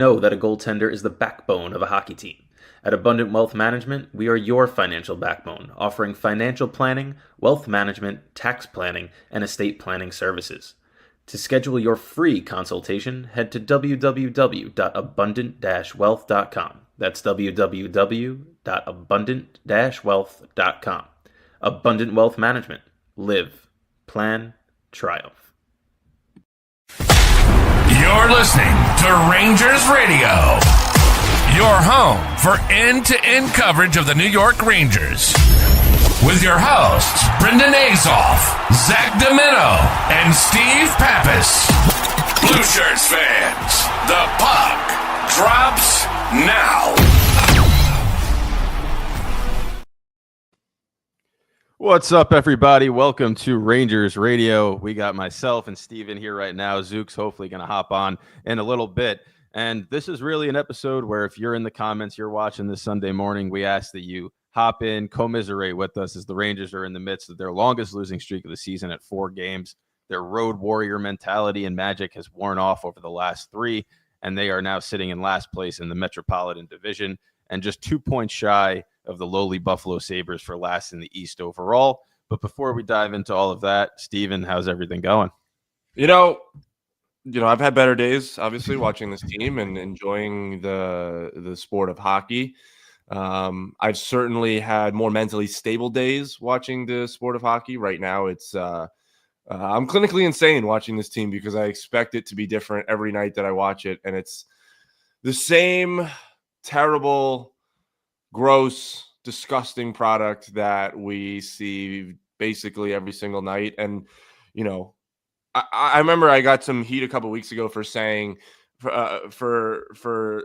Know that a goaltender is the backbone of a hockey team. At Abundant Wealth Management, we are your financial backbone, offering financial planning, wealth management, tax planning, and estate planning services. To schedule your free consultation, head to www.abundant-wealth.com. That's www.abundant-wealth.com. Abundant Wealth Management. Live, plan, triumph. You're listening to Rangers Radio, your home for end-to-end coverage of the New York Rangers. With your hosts, Brendan Azoff, Zach Domino, and Steve Pappas. Blue Shirts fans, the puck drops now. What's up, everybody? Welcome to Rangers Radio. We got myself and Steven here right now. Zook's hopefully going to hop on in a little bit. And this is really an episode where if you're in the comments, you're watching this Sunday morning, we ask that you hop in, commiserate with us as the Rangers are in the midst of their longest losing streak of the season at 4 games. Their road warrior mentality and magic has worn off over the last 3, and they are now sitting in last place in the Metropolitan Division and just 2 points shy of the lowly Buffalo Sabres for last in the East overall. But before we dive into all of that, Steven, how's everything going? You know, I've had better days, obviously, watching this team and enjoying the sport of hockey. I've certainly had more mentally stable days watching the sport of hockey. Right now, it's I'm clinically insane watching this team because I expect it to be different every night that I watch it, and it's the same terrible, gross, disgusting product that we see basically every single night. And I remember I got some heat a couple weeks ago for saying for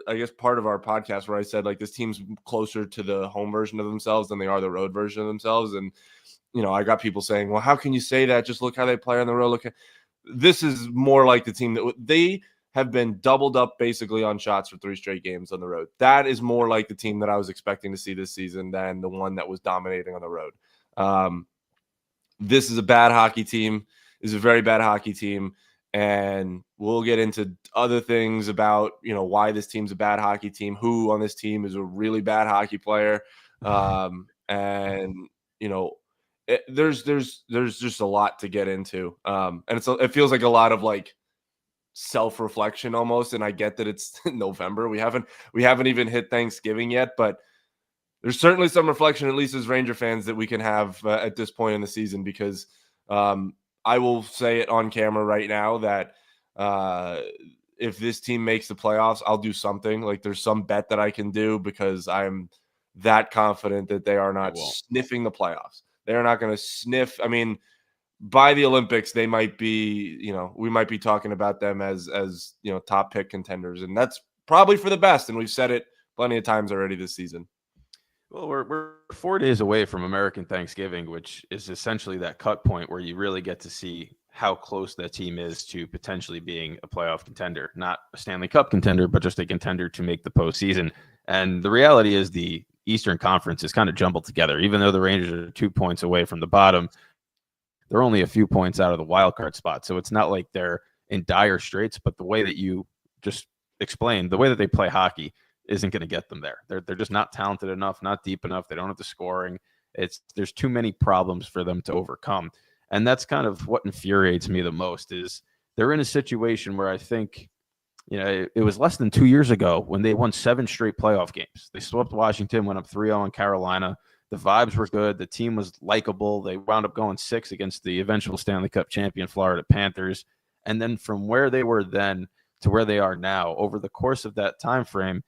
I guess part of our podcast where I said like this team's closer to the home version of themselves than they are the road version of themselves. And I got people saying, well, how can you say that? Just look how they play on the road. This is more like the team that they have been doubled up basically on shots for 3 straight games on the road. That is more like the team that I was expecting to see this season than the one that was dominating on the road. This is a bad hockey team. This is a very bad hockey team. And we'll get into other things about, why this team's a bad hockey team, who on this team is a really bad hockey player. There's just a lot to get into. And it feels like a lot of like self-reflection almost. And I get that it's November. We haven't even hit Thanksgiving yet, but there's certainly some reflection, at least as Ranger fans, that we can have at this point in the season, because I will say it on camera right now that if this team makes the playoffs, I'll do something. Like there's some bet that I can do because I'm that confident that they are not sniffing the playoffs. They're not going to sniff. I mean, by the Olympics, they might be, we might be talking about them as top pick contenders, and that's probably for the best. And we've said it plenty of times already this season. Well, we're 4 days away from American Thanksgiving, which is essentially that cut point where you really get to see how close that team is to potentially being a playoff contender, not a Stanley Cup contender, but just a contender to make the postseason. And the reality is the Eastern Conference is kind of jumbled together. Even though the Rangers are 2 points away from the bottom, they're only a few points out of the wild card spot. So it's not like they're in dire straits, but the way that you just explained, the way that they play hockey isn't going to get them there. They're just not talented enough, not deep enough. They don't have the scoring. There's too many problems for them to overcome. And that's kind of what infuriates me the most is they're in a situation where I think, it was less than 2 years ago when they won 7 straight playoff games. They swept Washington, went up 3-0 in Carolina. The vibes were good. The team was likable. They wound up going 6 against the eventual Stanley Cup champion Florida Panthers. And then from where they were then to where they are now, over the course of that time frame,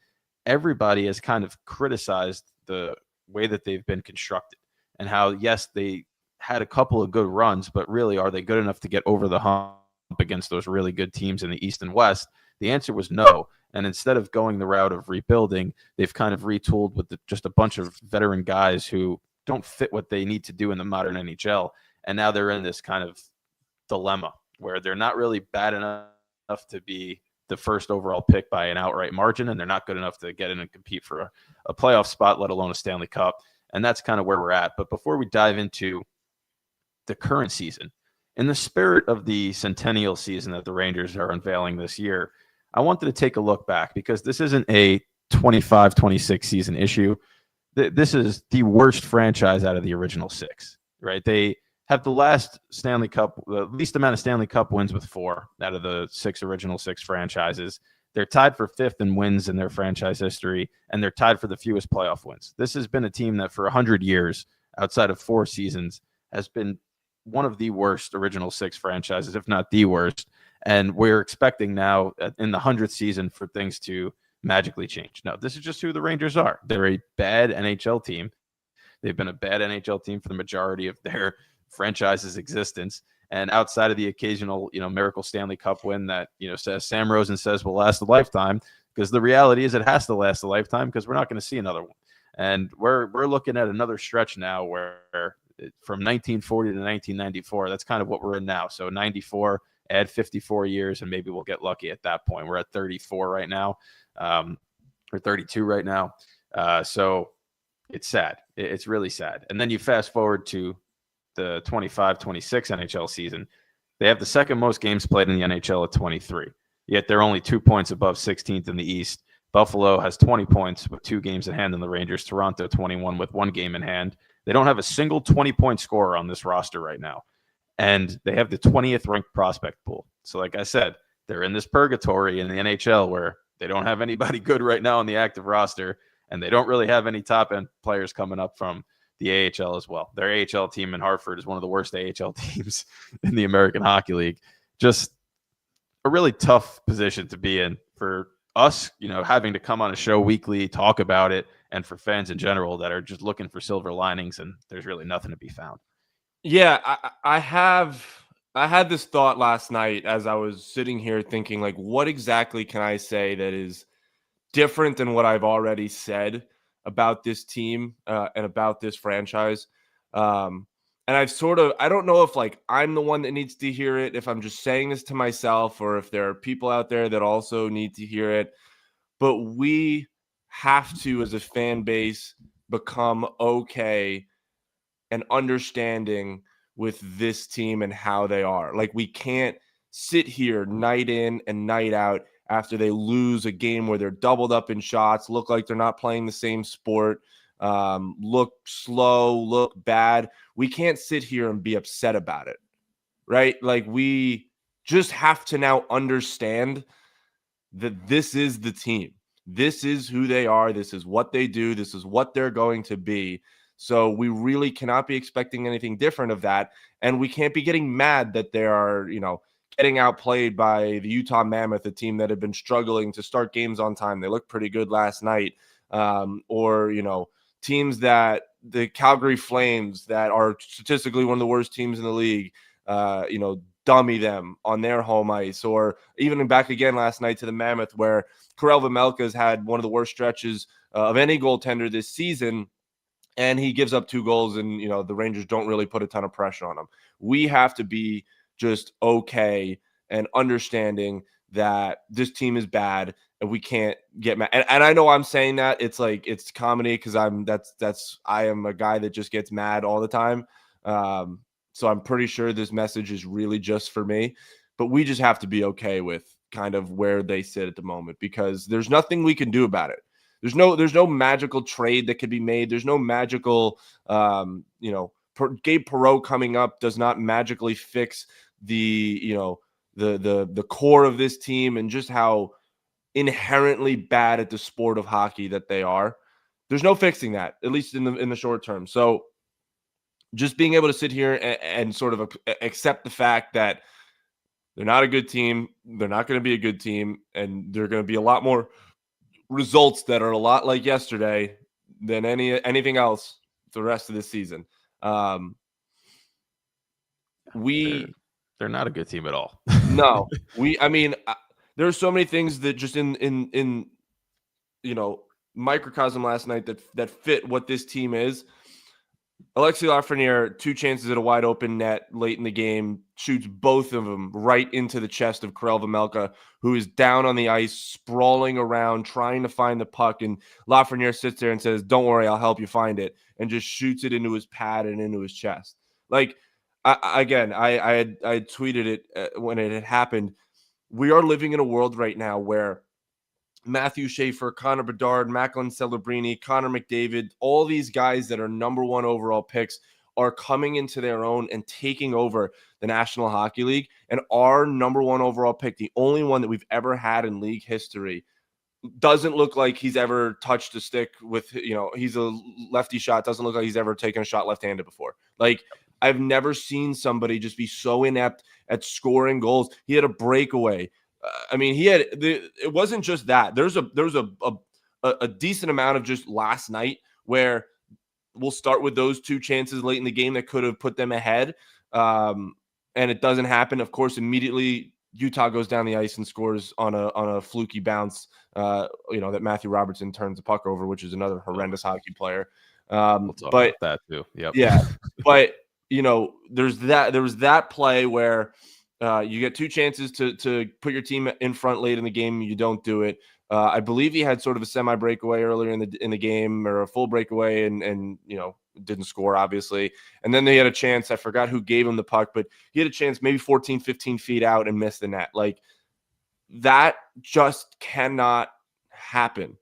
everybody has kind of criticized the way that they've been constructed and how, yes, they had a couple of good runs, but really, are they good enough to get over the hump against those really good teams in the East and West? The answer was no. And instead of going the route of rebuilding, they've kind of retooled with just a bunch of veteran guys who don't fit what they need to do in the modern NHL. And now they're in this kind of dilemma where they're not really bad enough to be the first overall pick by an outright margin, and they're not good enough to get in and compete for a playoff spot, let alone a Stanley Cup. And that's kind of where we're at. But before we dive into the current season, in the spirit of the centennial season that the Rangers are unveiling this year, I wanted to take a look back because this isn't a 25-26 season issue. This is the worst franchise out of the original 6, right? They have the least amount of Stanley Cup wins with 4 out of the original 6 franchises. They're tied for 5th in wins in their franchise history, and they're tied for the fewest playoff wins. This has been a team that for 100 years, outside of 4 seasons, has been one of the worst original 6 franchises, if not the worst. And we're expecting now in the 100th season for things to magically change. No, this is just who the Rangers are. They're a bad NHL team. They've been a bad NHL team for the majority of their franchise's existence. And outside of the occasional, miracle Stanley Cup win that, says Sam Rosen says will last a lifetime, because the reality is it has to last a lifetime because we're not going to see another one. And we're looking at another stretch now where from 1940 to 1994, that's kind of what we're in now. So 94, add 54 years, and maybe we'll get lucky at that point. We're at 34 right now, or 32 right now. So it's sad. It's really sad. And then you fast forward to the 25-26 NHL season. They have the second most games played in the NHL at 23, yet they're only 2 points above 16th in the East. Buffalo has 20 points with 2 games in hand on the Rangers. Toronto 21 with 1 game in hand. They don't have a single 20-point scorer on this roster right now. And they have the 20th ranked prospect pool. So like I said, they're in this purgatory in the NHL where they don't have anybody good right now on the active roster, and they don't really have any top-end players coming up from the AHL as well. Their AHL team in Hartford is one of the worst AHL teams in the American Hockey League. Just a really tough position to be in for us, having to come on a show weekly, talk about it, and for fans in general that are just looking for silver linings, and there's really nothing to be found. Yeah, I had this thought last night as I was sitting here thinking, like, what exactly can I say that is different than what I've already said about this team and about this franchise. And I don't know if like I'm the one that needs to hear it, if I'm just saying this to myself, or if there are people out there that also need to hear it. But we have to, as a fan base, become okay and understanding with this team and how they are. Like, we can't sit here night in and night out after they lose a game where they're doubled up in shots, look like they're not playing the same sport, look slow, look bad. We can't sit here and be upset about it, right? Like, we just have to now understand that this is the team. This is who they are. This is what they do. This is what they're going to be. So we really cannot be expecting anything different of that. And we can't be getting mad that they are, getting outplayed by the Utah Mammoth, a team that had been struggling to start games on time. They looked pretty good last night. Or teams that the Calgary Flames, that are statistically one of the worst teams in the league, dummy them on their home ice. Or even back again last night to the Mammoth, where Karel Vejmelka's had one of the worst stretches of any goaltender this season, and he gives up 2 goals, and the Rangers don't really put a ton of pressure on him. We have to be just okay and understanding that this team is bad and we can't get mad. And I know I'm saying that it's like it's comedy because I am a guy that just gets mad all the time. So I'm pretty sure this message is really just for me, but we just have to be okay with kind of where they sit at the moment, because there's nothing we can do about it. There's no magical trade that could be made. There's no magical, Gabe Perreault coming up does not magically fix the core of this team and just how inherently bad at the sport of hockey that they are. There's no fixing that, at least in the short term. So just being able to sit here and sort of accept the fact that they're not a good team, they're not going to be a good team, and they're going to be a lot more results that are a lot like yesterday than anything else the rest of this season. They're not a good team at all. No, there are so many things that just in microcosm last night that fit what this team is. Alexis Lafreniere, 2 chances at a wide open net late in the game, shoots both of them right into the chest of Karel Vejmelka, who is down on the ice, sprawling around, trying to find the puck. And Lafreniere sits there and says, "Don't worry, I'll help you find it," and just shoots it into his pad and into his chest. Like, I had tweeted it when it had happened. we are living in a world right now where Matthew Schaefer, Connor Bedard, Macklin Celebrini, Connor McDavid, all these guys that are number 1 overall picks are coming into their own and taking over the National Hockey League. And our number 1 overall pick, the only one that we've ever had in league history, doesn't look like he's ever touched a stick with, he's a lefty shot. Doesn't look like he's ever taken a shot left-handed before. Like, I've never seen somebody just be so inept at scoring goals. He had a breakaway. It wasn't just that. There's a decent amount of just last night where we'll start with those 2 chances late in the game that could have put them ahead. And it doesn't happen. Of course, immediately Utah goes down the ice and scores on a fluky bounce, that Matthew Robertson turns the puck over, which is another horrendous hockey player. We'll talk about that too. Yep. Yeah. But, there was that play where you get 2 chances to put your team in front late in the game. You don't do it. I believe he had sort of a semi breakaway earlier in the game, or a full breakaway, and didn't score, obviously. And then they had a chance. I forgot who gave him the puck, but he had a chance maybe 14, 15 feet out and missed the net. Like, that just cannot happen.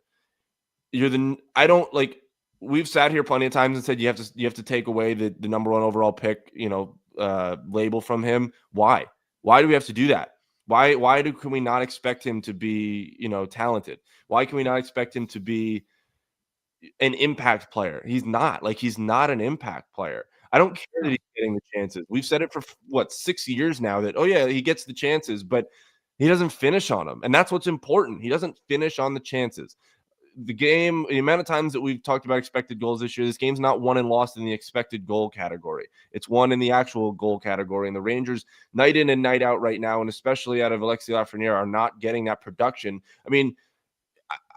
We've sat here plenty of times and said you have to take away the number 1 overall pick, label from him. Why? Why do we have to do that? Why can we not expect him to be, talented? Why can we not expect him to be an impact player? He's not. Like, he's not an impact player. I don't care that he's getting the chances. We've said it for 6 years now that, he gets the chances, but he doesn't finish on them. And that's what's important. He doesn't finish on the chances. The amount of times that we've talked about expected goals this year, this game's not won and lost in the expected goal category. It's won in the actual goal category. And the Rangers, night in and night out right now, and especially out of Alexis Lafreniere, are not getting that production. I mean,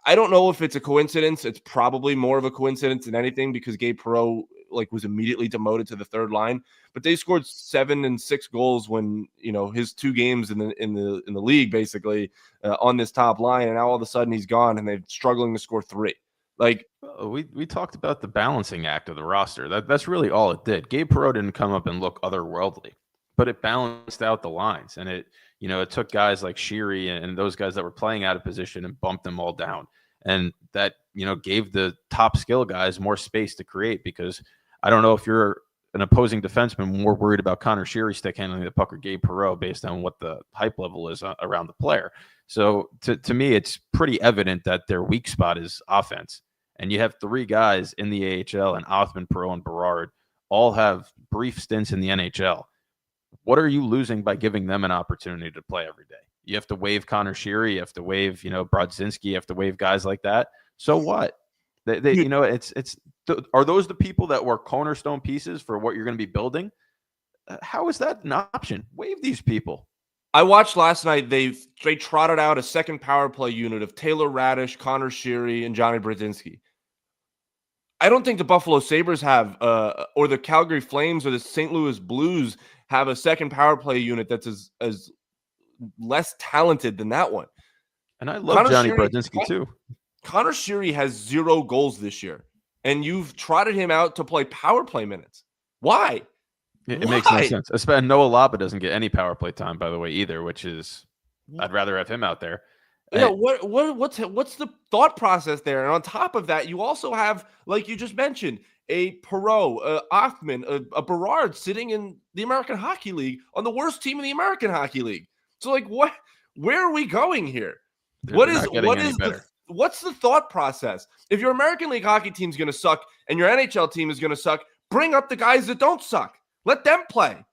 I don't know if it's a coincidence. It's probably more of a coincidence than anything, because Gabe Perreault was immediately demoted to the 3rd line. But they scored 7 and 6 goals when his 2 games in the league, basically, on this top line, and now all of a sudden he's gone and they're struggling to score 3. Like, we talked about the balancing act of the roster. That's really all it did. Gabe Perreault didn't come up and look otherworldly, but it balanced out the lines, and it took guys like Sheary and those guys that were playing out of position and bumped them all down. And that, gave the top skill guys more space to create, because I don't know if you're an opposing defenseman more worried about Connor Sheary stick handling the puck or Gabe Perreault based on what the hype level is around the player. So to me, it's pretty evident that their weak spot is offense. And you have 3 guys in the AHL, and Othman, Perreault, and Berard all have brief stints in the NHL. What are you losing by giving them an opportunity to play every day? You have to waive Connor Sheary, you have to waive, Brodzinski, you have to waive guys like that. So what? Are those the people that were cornerstone pieces for what you're going to be building? How is that an option? Waive these people. I watched last night. They trotted out a second power play unit of Taylor Radish, Connor Sheary, and Johnny Brodzinski. I don't think the Buffalo Sabres have, or the Calgary Flames or the St. Louis Blues have a second power play unit that's as less talented than that one. And I love Johnny Brodzinski too. Connor Sheary has 0 goals this year, and you've trotted him out to play power play minutes. Why? It makes no sense. Especially Noah Laba doesn't get any power play time, by the way, either, which is I'd rather have him out there. What's the thought process there? And on top of that, you also have, like you just mentioned, a Perreault, a Othman, a Berard sitting in the American Hockey League on the worst team in the American Hockey League. So, like, where are we going here? What's the thought process? If your American League hockey team is going to suck and your NHL team is going to suck, bring up the guys that don't suck. Let them play.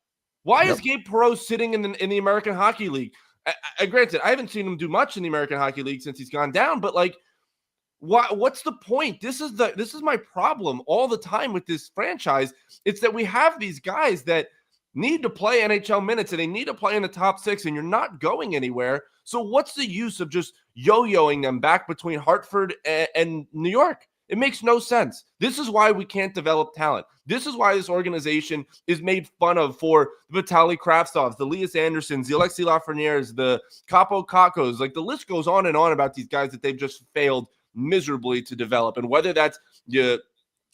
Why is Gabe Perreault sitting in the American Hockey League? Granted, I haven't seen him do much in the American Hockey League since he's gone down, but like, what's the point? This is my problem all the time with this franchise. It's that we have these guys that need to play NHL minutes and they need to play in the top 6, and you're not going anywhere. So what's the use of just yo-yoing them back between Hartford and New York? It makes no sense. This is why we can't develop talent. This is why this organization is made fun of for the Vitaly Kravtsovs, the Elias Andersons, the Alexis Lafrenieres, the Capo Kakos. Like, the list goes on and on about these guys that they've just failed miserably to develop. And whether that's you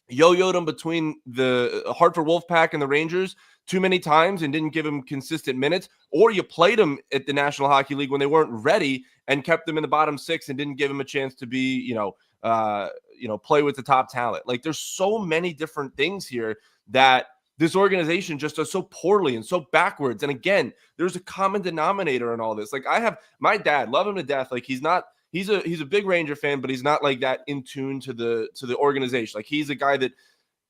yo-yoed them between the Hartford Wolfpack and the Rangers too many times and didn't give him consistent minutes, or you played him at the National Hockey League when they weren't ready and kept them in the bottom six and didn't give him a chance to be, play with the top talent. Like, there's so many different things here that this organization just does so poorly and so backwards. And again, there's a common denominator in all this. Like, I have my dad, love him to death. Like, he's a big Ranger fan, but he's not like that in tune to the organization. Like, he's a guy that,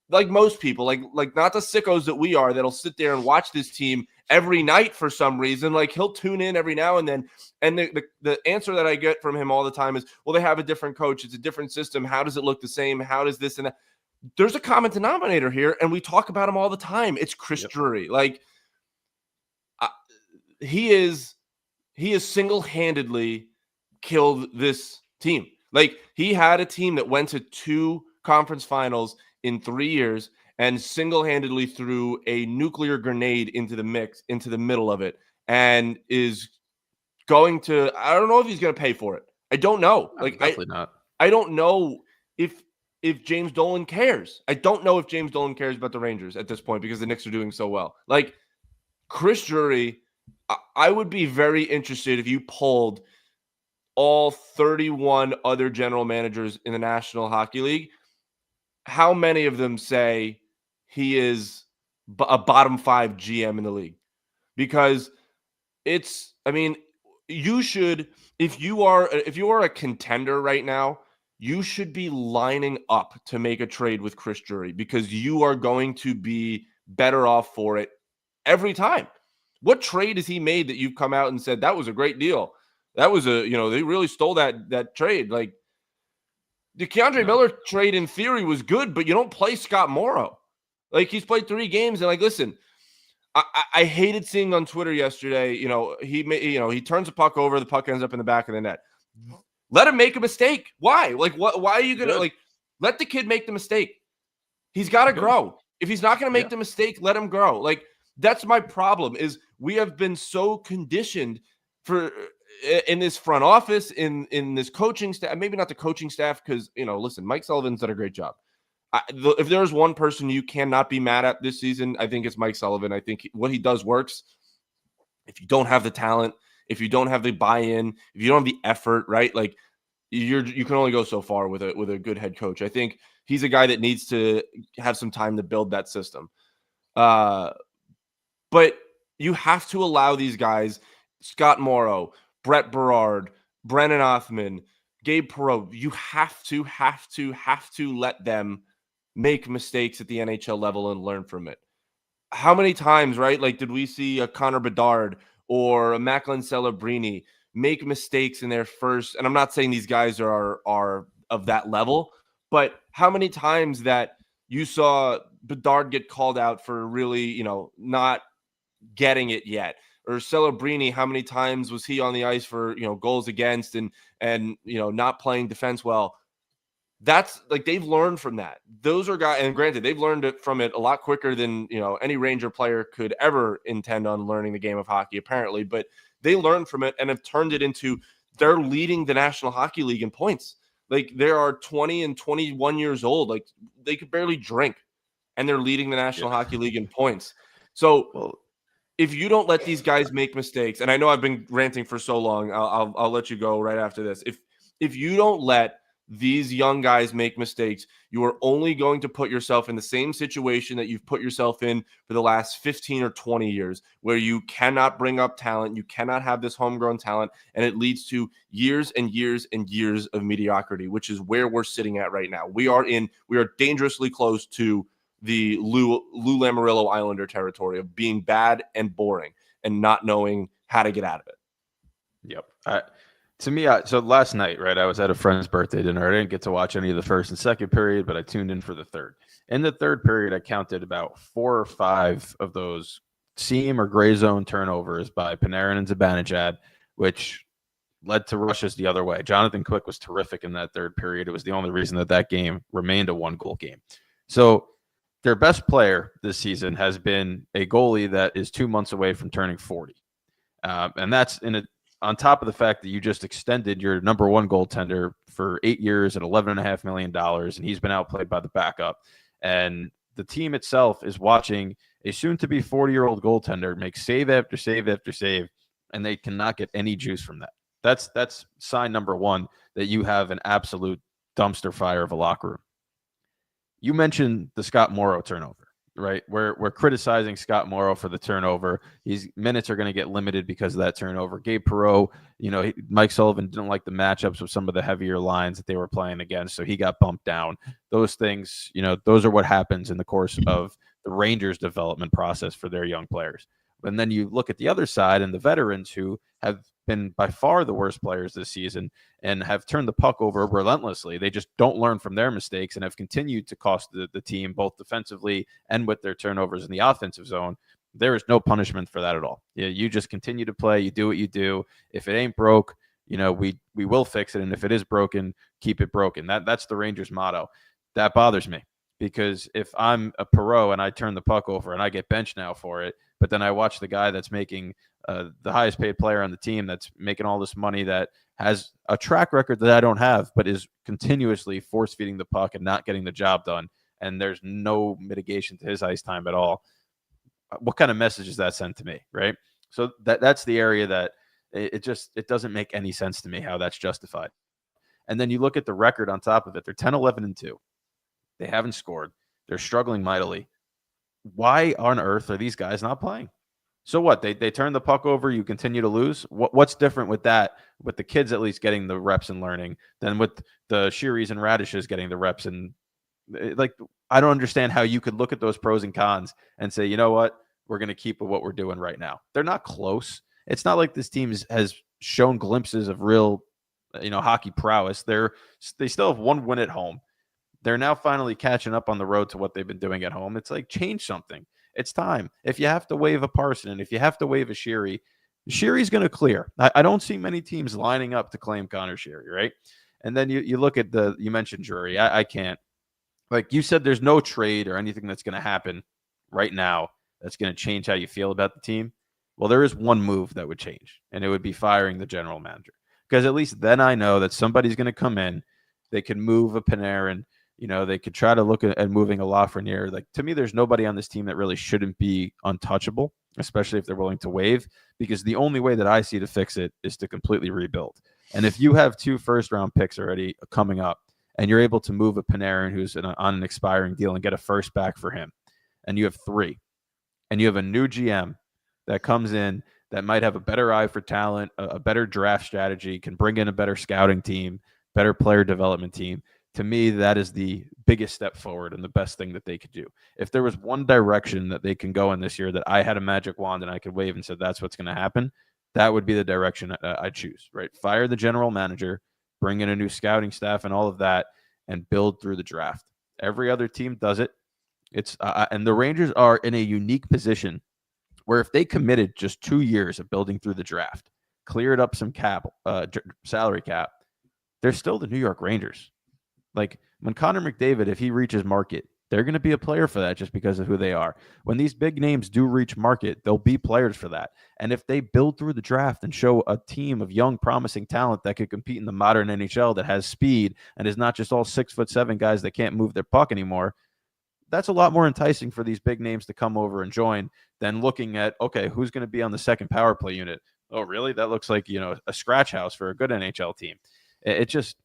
like most people, like not the sickos that we are, that'll sit there and watch this team every night for some reason. Like, he'll tune in every now and then. And the answer that I get from him all the time is, well, they have a different coach. It's a different system. How does it look the same? How does this and that? There's a common denominator here, and we talk about him all the time. It's Chris Drury. Like, he is single-handedly killed this team. Like, he had a team that went to 2 conference finals in 3 years and single-handedly threw a nuclear grenade into the mix, into the middle of it, and is going to, I don't know if he's going to pay for it. I don't know. Like, definitely not. I don't know if James Dolan cares. I don't know if James Dolan cares about the Rangers at this point because the Knicks are doing so well. Like, Chris Drury, I would be very interested if you polled all 31 other general managers in the National Hockey League, how many of them say he is a bottom 5 GM in the league? Because you should, if you are a contender right now, you should be lining up to make a trade with Chris Drury because you are going to be better off for it every time. What trade has he made that you've come out and said that was a great deal? That was they really stole that trade. Like, the Keandre Miller trade in theory was good, but you don't play Scott Morrow. Like, he's played 3 games, and like, listen, I hated seeing on Twitter yesterday, he turns the puck over, the puck ends up in the back of the net. Let him make a mistake. Why? Like, why are you gonna let the kid make the mistake? He's got to grow. If he's not gonna make the mistake, let him grow. Like, that's my problem. Is we have been so conditioned in this front office, in this coaching staff, maybe not the coaching staff, because, listen, Mike Sullivan's done a great job. If there's one person you cannot be mad at this season, I think it's Mike Sullivan. I think what he does works. If you don't have the talent, if you don't have the buy-in, if you don't have the effort, right? Like, you can only go so far with a good head coach. I think he's a guy that needs to have some time to build that system. But you have to allow these guys, Scott Morrow, Brett Berard, Brennan Othman, Gabe Perreault, you have to let them make mistakes at the NHL level and learn from it. How many times, right? Like, did we see a Connor Bedard or a Macklin Celebrini make mistakes in their first? And I'm not saying these guys are of that level, but how many times that you saw Bedard get called out for really, not getting it yet? Or Celebrini, how many times was he on the ice for, goals against and not playing defense well? That's like, they've learned from that. Those are guys, and granted, they've learned from it a lot quicker than, any Ranger player could ever intend on learning the game of hockey, apparently. But they learned from it and have turned it into, they're leading the National Hockey League in points. Like, they are 20 and 21 years old. Like, they could barely drink, and they're leading the National Hockey League in points. So, if you don't let these guys make mistakes, and I know I've been ranting for so long, I'll let you go right after this. If you don't let these young guys make mistakes, you are only going to put yourself in the same situation that you've put yourself in for the last 15 or 20 years, where you cannot bring up talent, you cannot have this homegrown talent, and it leads to years and years and years of mediocrity, which is where we're sitting at right now. We are dangerously close to the Lou Lamoriello Islander territory of being bad and boring and not knowing how to get out of it. Yep. So last night, right, I was at a friend's birthday dinner. I didn't get to watch any of the first and second period, but I tuned in for the third. In the third period, I counted about 4 or 5 of those seam or gray zone turnovers by Panarin and Zibanejad, which led to rushes the other way. Jonathan Quick was terrific in that third period. It was the only reason that game remained a 1-goal game. So their best player this season has been a goalie that is 2 months away from turning 40. And that's on top of the fact that you just extended your number 1 goaltender for 8 years at $11.5 million, and he's been outplayed by the backup. And the team itself is watching A soon-to-be 40-year-old goaltender makes save after save after save, and they cannot get any juice from that. That's sign number one, that you have an absolute dumpster fire of a locker room. You mentioned the Scott Morrow turnover, right? We're criticizing Scott Morrow for the turnover. His minutes are going to get limited because of that turnover. Gabe Perreault, Mike Sullivan didn't like the matchups with some of the heavier lines that they were playing against, so he got bumped down. Those things, those are what happens in the course of the Rangers development process for their young players. And then you look at the other side and the veterans who have been by far the worst players this season and have turned the puck over relentlessly. They just don't learn from their mistakes and have continued to cost the team both defensively and with their turnovers in the offensive zone. There is no punishment for that at all. You just continue to play. You do what you do. If it ain't broke, we will fix it. And if it is broken, keep it broken. That's the Rangers motto. That bothers me. Because if I'm a Perreault and I turn the puck over and I get benched now for it, but then I watch the guy that's making the highest paid player on the team that's making all this money, that has a track record that I don't have, but is continuously force feeding the puck and not getting the job done, and there's no mitigation to his ice time at all. What kind of message is that sent to me, right? So that's the area that it doesn't make any sense to me how that's justified. And then you look at the record on top of it. They're 10-11-2. They haven't scored. They're struggling mightily. Why on earth are these guys not playing? So what? They turn the puck over. You continue to lose. What's different with that? With the kids at least getting the reps and learning, than with the Shearys and Radishes getting the reps. And I don't understand how you could look at those pros and cons and say, you know what, we're going to keep with what we're doing right now. They're not close. It's not like this team has shown glimpses of real, hockey prowess. They still have one win at home. They're now finally catching up on the road to what they've been doing at home. It's like, change something. It's time. If you have to waive a Parson and if you have to waive a Sheary, Sheary's going to clear. I don't see many teams lining up to claim Connor Sheary, right? And then you look at you mentioned Drury. I can't. Like you said, there's no trade or anything that's going to happen right now that's going to change how you feel about the team. Well, there is one move that would change, and it would be firing the general manager. Because at least then I know that somebody's going to come in. They can move a Panarin. They could try to look at moving a Lafreniere. Like, to me, there's nobody on this team that really shouldn't be untouchable, especially if they're willing to waive, because the only way that I see to fix it is to completely rebuild. And if you have 2 first-round picks already coming up and you're able to move a Panarin who's on an expiring deal and get a first back for him, and you have 3, and you have a new GM that comes in that might have a better eye for talent, a better draft strategy, can bring in a better scouting team, better player development team, to me, that is the biggest step forward and the best thing that they could do. If there was one direction that they can go in this year that I had a magic wand and I could wave and said that's what's going to happen, that would be the direction I'd choose, right? Fire the general manager, bring in a new scouting staff and all of that, and build through the draft. Every other team does it. And the Rangers are in a unique position where if they committed just 2 years of building through the draft, cleared up some salary cap, they're still the New York Rangers. Like when Connor McDavid, if he reaches market, they're going to be a player for that just because of who they are. When these big names do reach market, they'll be players for that. And if they build through the draft and show a team of young, promising talent that could compete in the modern NHL that has speed and is not just all 6'7" guys that can't move their puck anymore, that's a lot more enticing for these big names to come over and join than looking at, okay, who's going to be on the second power play unit? Oh, really? That looks like, a scratch house for a good NHL team. It's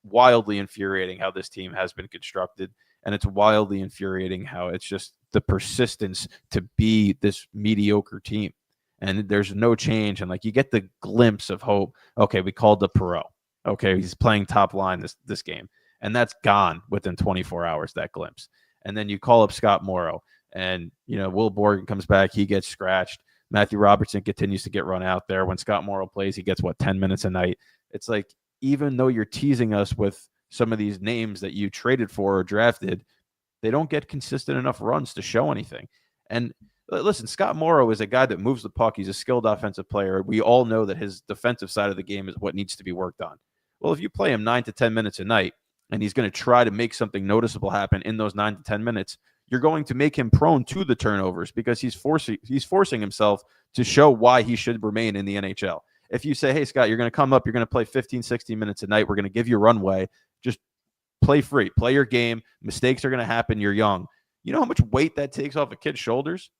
wildly infuriating how this team has been constructed, and it's wildly infuriating how it's just the persistence to be this mediocre team, and there's no change. And like you get the glimpse of hope. Okay, we called up Perreault. Okay, he's playing top line this game, and that's gone within 24 hours. That glimpse, and then you call up Scott Morrow, and Will Borgen comes back. He gets scratched. Matthew Robertson continues to get run out there. When Scott Morrow plays, he gets 10 minutes a night. It's like, even though you're teasing us with some of these names that you traded for or drafted, they don't get consistent enough runs to show anything. And listen, Scott Morrow is a guy that moves the puck. He's a skilled offensive player. We all know that his defensive side of the game is what needs to be worked on. Well, if you play him 9 to 10 minutes a night and he's going to try to make something noticeable happen in those 9 to 10 minutes, you're going to make him prone to the turnovers because he's forcing himself to show why he should remain in the NHL. If you say, hey, Scott, you're going to come up, you're going to play 15, 16 minutes a night, we're going to give you runway, just play free, play your game, mistakes are going to happen, you're young. You know how much weight that takes off a kid's shoulders?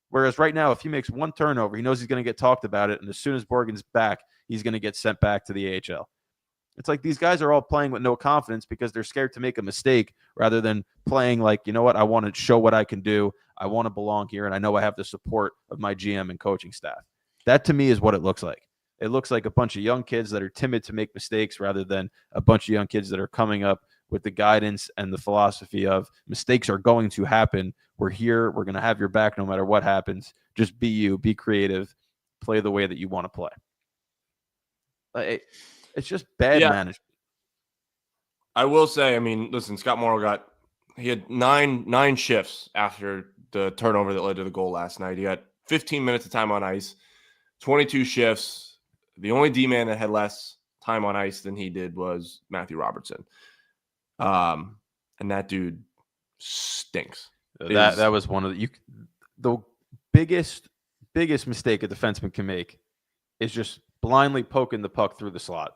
Whereas right now, if he makes one turnover, he knows he's going to get talked about it. And as soon as Borgen's back, he's going to get sent back to the AHL. It's like these guys are all playing with no confidence because they're scared to make a mistake rather than playing like, you know what, I want to show what I can do. I want to belong here, and I know I have the support of my GM and coaching staff. That, to me, is what it looks like. It looks like a bunch of young kids that are timid to make mistakes rather than a bunch of young kids that are coming up with the guidance and the philosophy of mistakes are going to happen. We're here. We're going to have your back no matter what happens. Just be you, be creative, play the way that you want to play. It's just bad management. I will say, I mean, listen, Scott Morrow he had nine shifts after the turnover that led to the goal last night. He had 15 minutes of time on ice, 22 shifts. The only D-man that had less time on ice than he did was Matthew Robertson. And that dude stinks. That was one of the biggest mistake a defenseman can make is just blindly poking the puck through the slot,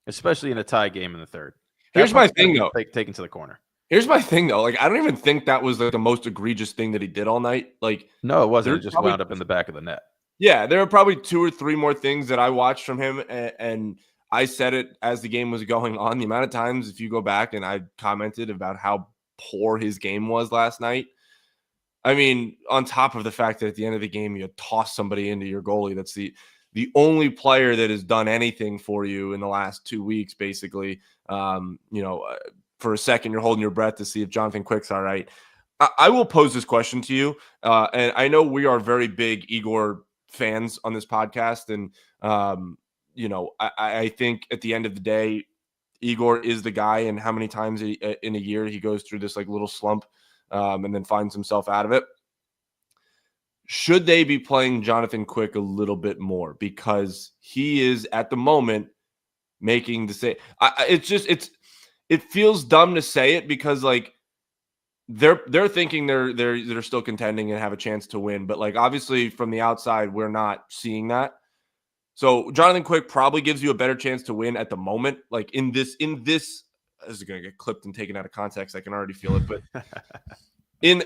especially in a tie game in the third. Here's my thing, though. Taken to the corner. Here's my thing, though. Like, I don't even think that was like the most egregious thing that he did all night. Like, no, it wasn't. It just wound up in the back of the net. Yeah, there were probably 2 or 3 more things that I watched from him, and I said it as the game was going on. The amount of times, if you go back, and I commented about how poor his game was last night. I mean, on top of the fact that at the end of the game, you toss somebody into your goalie. That's the only player that has done anything for you in the last 2 weeks, basically. For a second, you're holding your breath to see if Jonathan Quick's all right. I will pose this question to you, and I know we are very big Igor fans on this podcast, and I think at the end of the day, Igor is the guy, and how many times in a year he goes through this like little slump and then finds himself out of it. Should they be playing Jonathan Quick a little bit more because he is at the moment making the same? It feels dumb to say it because like they're thinking they're still contending and have a chance to win, but like obviously from the outside we're not seeing that. So Jonathan Quick probably gives you a better chance to win at the moment. Like in this is going to get clipped and taken out of context. I can already feel it, but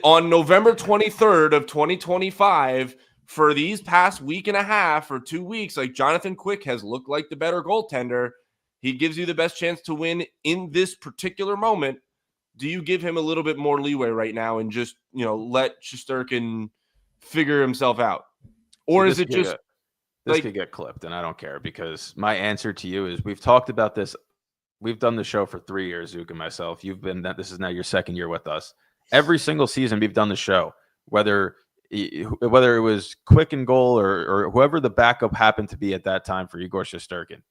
on November 23rd of 2025, for these past week and a half or 2 weeks, like Jonathan Quick has looked like the better goaltender. He gives you the best chance to win in this particular moment. Do you give him a little bit more leeway right now and just, let Shesterkin figure himself out? Or is it just this could get clipped and I don't care because my answer to you is we've talked about this. We've done the show for 3 years, Zook and myself. This is now your second year with us. Every single season we've done the show, whether it was Quick in goal or whoever the backup happened to be at that time for Igor Shesterkin.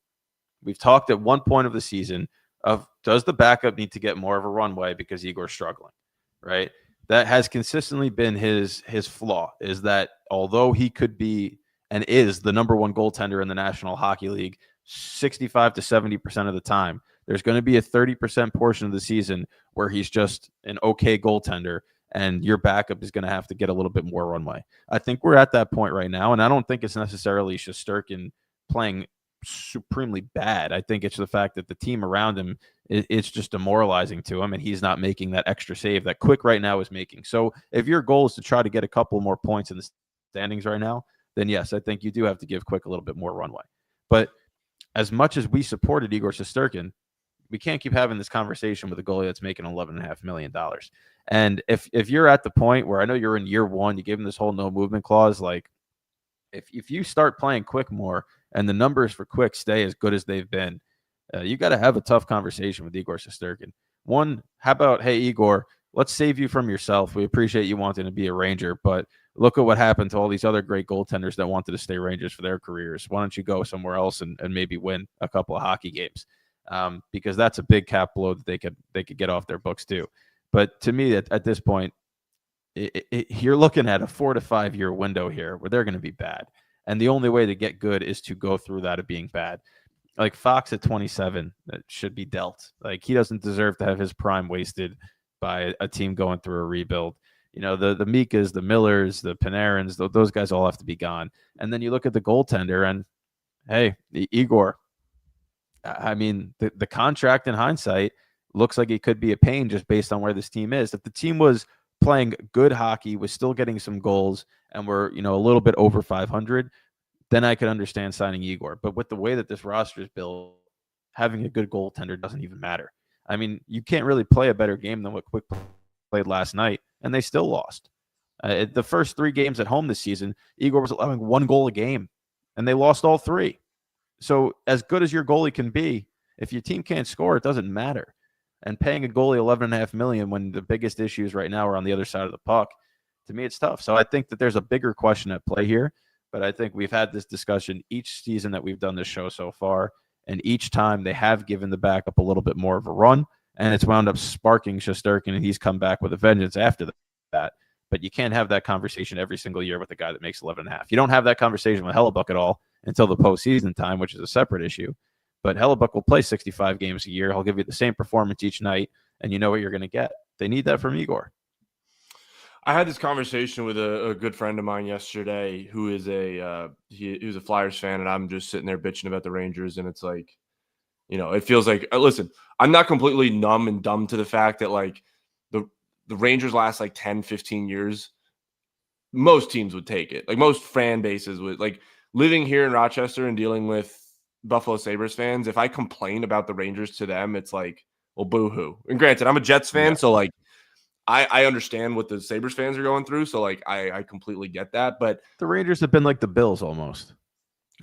We've talked at one point of the season of does the backup need to get more of a runway because Igor's struggling, right? That has consistently been his flaw, is that although he could be and is the number one goaltender in the National Hockey League 65 to 70% of the time, there's going to be a 30% portion of the season where he's just an okay goaltender and your backup is going to have to get a little bit more runway. I think we're at that point right now, and I don't think it's necessarily Shesterkin playing supremely bad. I think it's the fact that the team around him, it's just demoralizing to him, and he's not making that extra save that Quick right now is making. So if your goal is to try to get a couple more points in the standings right now, then yes, I think you do have to give Quick a little bit more runway. But as much as we supported Igor Shesterkin, we can't keep having this conversation with a goalie that's making $11.5 million. And if you're at the point where I know you're in year one, you give him this whole no movement clause, like if you start playing Quick more and the numbers for Quick stay as good as they've been, you got to have a tough conversation with Igor Shesterkin. One, how about, hey, Igor, let's save you from yourself. We appreciate you wanting to be a Ranger, but look at what happened to all these other great goaltenders that wanted to stay Rangers for their careers. Why don't you go somewhere else and maybe win a couple of hockey games? Because that's a big cap blow that they could get off their books too. But to me, at this point, you're looking at a 4 to 5 year window here where they're going to be bad. And the only way to get good is to go through that of being bad. Like Fox at 27 should be dealt. Like he doesn't deserve to have his prime wasted by a team going through a rebuild. You know, the Mikas, the Millers, the Panarins, those guys all have to be gone. And then you look at the goaltender and, hey, Igor, I mean, the contract in hindsight looks like it could be a pain just based on where this team is. If the team was playing good hockey, was still getting some goals, and we're, a little bit over 500, then I could understand signing Igor. But with the way that this roster is built, having a good goaltender doesn't even matter. I mean, you can't really play a better game than what Quick played last night, and they still lost. The first 3 games at home this season, Igor was allowing 1 goal a game, and they lost all 3. So as good as your goalie can be, if your team can't score, it doesn't matter. And paying a goalie $11.5 million when the biggest issues right now are on the other side of the puck, to me, it's tough. So I think that there's a bigger question at play here. But I think we've had this discussion each season that we've done this show so far, and each time they have given the backup a little bit more of a run, and it's wound up sparking Shesterkin, and he's come back with a vengeance after that. But you can't have that conversation every single year with a guy that makes 11.5. You don't have that conversation with Hellebuck at all until the postseason time, which is a separate issue. But Hellebuck will play 65 games a year. He'll give you the same performance each night, and you know what you're going to get. They need that from Igor. I had this conversation with a good friend of mine yesterday who is he was a Flyers fan, and I'm just sitting there bitching about the Rangers, and it's like, it feels like, listen, I'm not completely numb and dumb to the fact that like the Rangers last like 10, 15 years, most teams would take it. Like most fan bases would, like living here in Rochester and dealing with Buffalo Sabres fans, if I complain about the Rangers to them, it's like, well, boo-hoo. And granted, I'm a Jets fan, so like I understand what the Sabres fans are going through, so like I completely get that. But the Rangers have been like the Bills almost.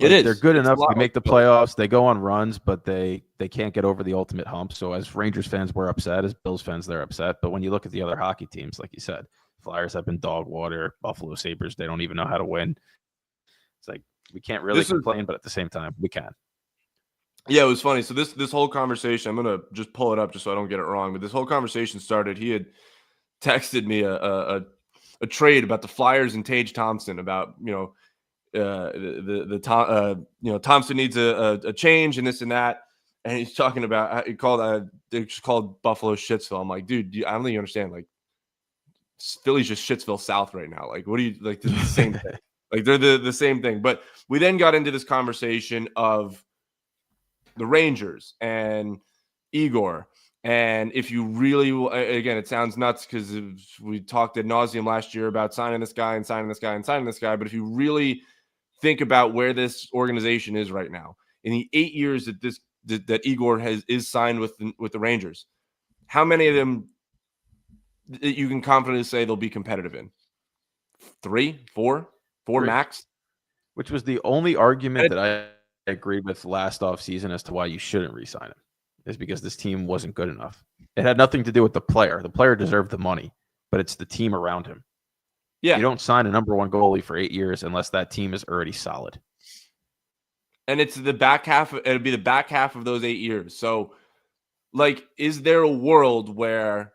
It is. They're good enough to make the like playoffs. They go on runs, but they can't get over the ultimate hump. So as Rangers fans, we're upset. As Bills fans, they're upset. But when you look at the other hockey teams, like you said, Flyers have been dog water. Buffalo Sabres, they don't even know how to win. It's like we can't really complain, but at the same time, we can. Yeah, it was funny. So this whole conversation, I'm gonna just pull it up just so I don't get it wrong. But this whole conversation started. He had texted me a trade about the Flyers and Tage Thompson about Thompson needs a change and this and that, and he's talking about they just called Buffalo Shitsville. I'm like, dude, I don't think you understand. Like, Philly's just Shitsville South right now. Like, what do you like? They're the same thing. Like, they're the same thing. But we then got into this conversation of the Rangers and Igor. And if you really, again, it sounds nuts because we talked ad nauseum last year about signing this guy and signing this guy and signing this guy. But if you really think about where this organization is right now, in the 8 years that Igor is signed with the Rangers, how many of them you can confidently say they'll be competitive in? 3, 4 max? Which was the only argument that I agreed with last offseason as to why you shouldn't re-sign him, is because this team wasn't good enough. It had nothing to do with the player. The player deserved the money, but it's the team around him. Yeah. You don't sign a number 1 goalie for 8 years unless that team is already solid. And it's the back half. It'll be the back half of those 8 years. So, like, is there a world where,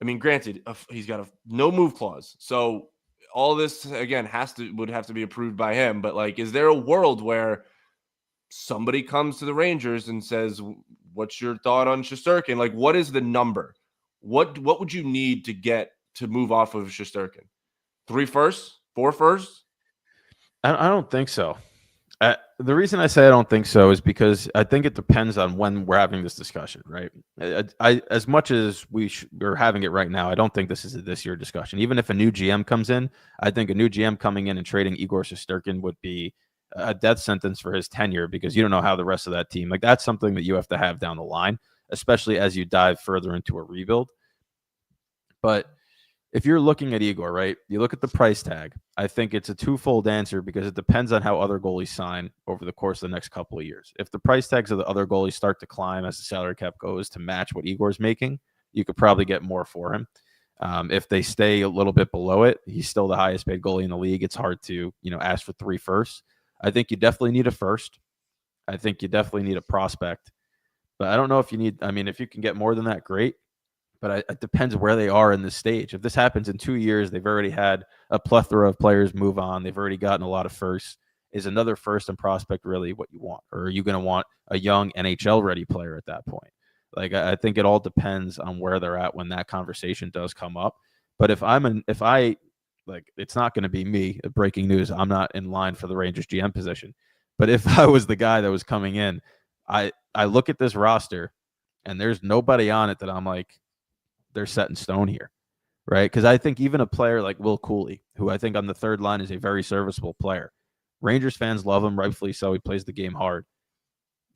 I mean, granted, he's got a no move clause. So all this, again, would have to be approved by him. But, like, is there a world where somebody comes to the Rangers and says, what's your thought on Shesterkin? Like, what is the number? What would you need to get to move off of Shesterkin? 3 firsts? 4 firsts? I don't think so. The reason I say I don't think so is because I think it depends on when we're having this discussion, right? I as much as we're having it right now, I don't think this is a this year discussion. Even if a new GM comes in, I think a new GM coming in and trading Igor Shesterkin would be a death sentence for his tenure, because you don't know how the rest of that team, like, that's something that you have to have down the line, especially as you dive further into a rebuild. But if you're looking at Igor, right, you look at the price tag. I think it's a twofold answer, because it depends on how other goalies sign over the course of the next couple of years. If the price tags of the other goalies start to climb as the salary cap goes to match what Igor's making, you could probably get more for him. If they stay a little bit below it, he's still the highest paid goalie in the league. It's hard to, ask for 3 firsts. I think you definitely need a first. I think you definitely need a prospect. But I don't know if you need, if you can get more than that, great. But it depends where they are in this stage. If this happens in 2 years, they've already had a plethora of players move on. They've already gotten a lot of firsts. Is another first and prospect really what you want? Or are you going to want a young NHL-ready player at that point? Like, I think it all depends on where they're at when that conversation does come up. But it's not going to be me. Breaking news, I'm not in line for the Rangers GM position. But if I was the guy that was coming in, I look at this roster, and there's nobody on it that I'm like, they're set in stone here. right? Because I think even a player like Will Cooley, who I think on the third line is a very serviceable player, Rangers fans love him, rightfully so. He plays the game hard.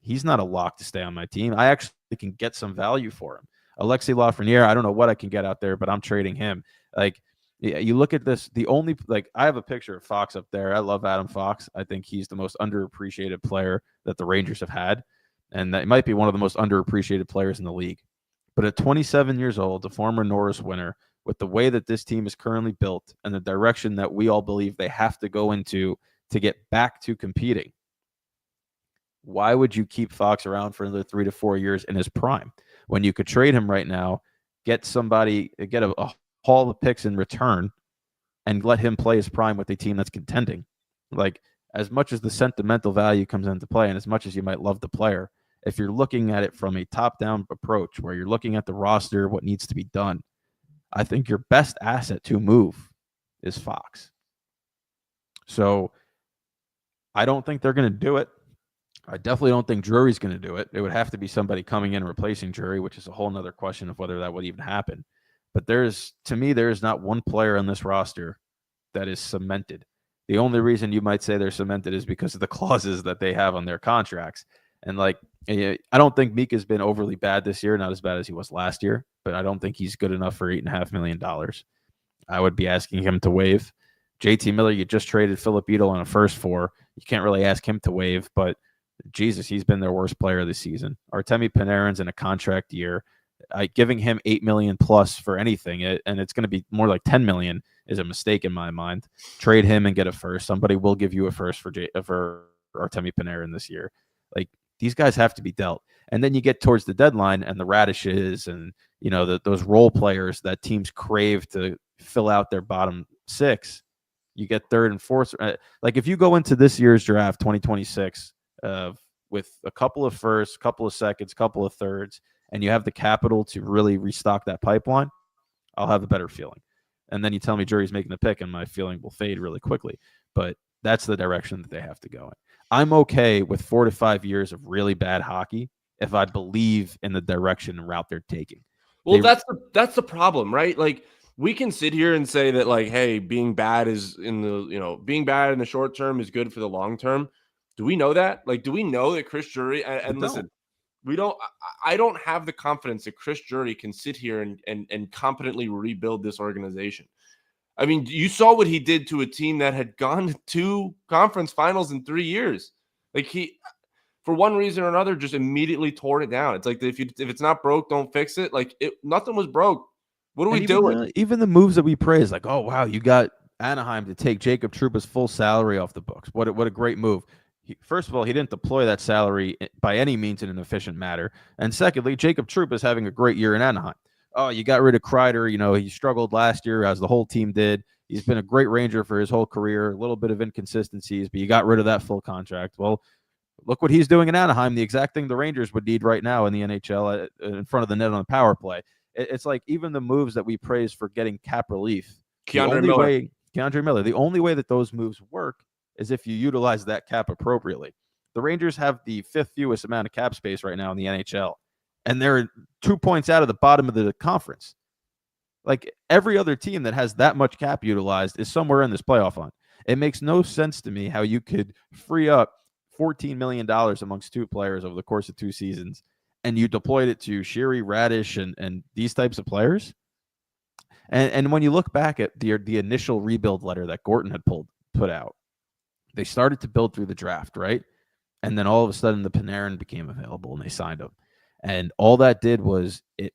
He's not a lock to stay on my team. I actually can get some value for him. Alexis Lafreniere, I don't know what I can get out there, but I'm trading him. Like, you look at this, I have a picture of Fox up there. I love Adam Fox. I think he's the most underappreciated player that the Rangers have had, and that might be one of the most underappreciated players in the league. But at 27 years old, the former Norris winner, with the way that this team is currently built and the direction that we all believe they have to go into to get back to competing, why would you keep Fox around for another 3 to 4 years in his prime when you could trade him right now, get a haul of picks in return, and let him play his prime with a team that's contending? Like, as much as the sentimental value comes into play, and as much as you might love the player, if you're looking at it from a top-down approach where you're looking at the roster, what needs to be done, I think your best asset to move is Fox. So I don't think they're going to do it. I definitely don't think Drury's going to do it. It would have to be somebody coming in and replacing Drury, which is a whole nother question of whether that would even happen. But there is not one player on this roster that is cemented. The only reason you might say they're cemented is because of the clauses that they have on their contracts. And I don't think Mika's been overly bad this year, not as bad as he was last year, but I don't think he's good enough for $8.5 million. I would be asking him to waive. JT Miller, you just traded Philip Edel on a first for. You can't really ask him to waive, but Jesus, he's been their worst player this season. Artemi Panarin's in a contract year. Giving him $8 million plus for anything, and it's going to be more like $10 million, is a mistake in my mind. Trade him and get a first. Somebody will give you a first for Artemi Panarin this year. Like, these guys have to be dealt. And then you get towards the deadline, and the Radishes and those role players that teams crave to fill out their bottom six. You get third and fourth. Like, if you go into this year's draft, 2026. With a couple of firsts, couple of seconds, couple of thirds, and you have the capital to really restock that pipeline, I'll have a better feeling. And then you tell me Drury's making the pick, and my feeling will fade really quickly. But that's the direction that they have to go in. I'm okay with 4 to 5 years of really bad hockey if I believe in the direction and route they're taking. Well, that's the problem, right? Like, we can sit here and say that, like, hey, being bad in the short term is good for the long term. Do we know that? Like, do we know that Chris Drury and listen, we don't. I don't have the confidence that Chris Drury can sit here and competently rebuild this organization. I mean, you saw what he did to a team that had gone to 2 conference finals in 3 years. Like, he, for one reason or another, just immediately tore it down. It's like, if it's not broke, don't fix it. Like, nothing was broke. What are we doing? Even the moves that we praise, like, oh wow, you got Anaheim to take Jacob Trouba's full salary off the books. What a great move. First of all, he didn't deploy that salary by any means in an efficient manner. And secondly, Jacob Trouba is having a great year in Anaheim. Oh, you got rid of Kreider. He struggled last year, as the whole team did. He's been a great Ranger for his whole career, a little bit of inconsistencies, but you got rid of that full contract. Well, look what he's doing in Anaheim, the exact thing the Rangers would need right now in the NHL in front of the net on the power play. It's like, even the moves that we praise for getting cap relief. K'Andre Miller, the only way that those moves work is if you utilize that cap appropriately. The Rangers have the 5th fewest amount of cap space right now in the NHL, and they're 2 points out of the bottom of the conference. Like, every other team that has that much cap utilized is somewhere in this playoff hunt. It makes no sense to me how you could free up $14 million amongst 2 players over the course of 2 seasons, and you deployed it to Sheary, Radish, and these types of players. And when you look back at the initial rebuild letter that Gorton had put out, they started to build through the draft, right? And then all of a sudden the Panarin became available and they signed him. And all that did was it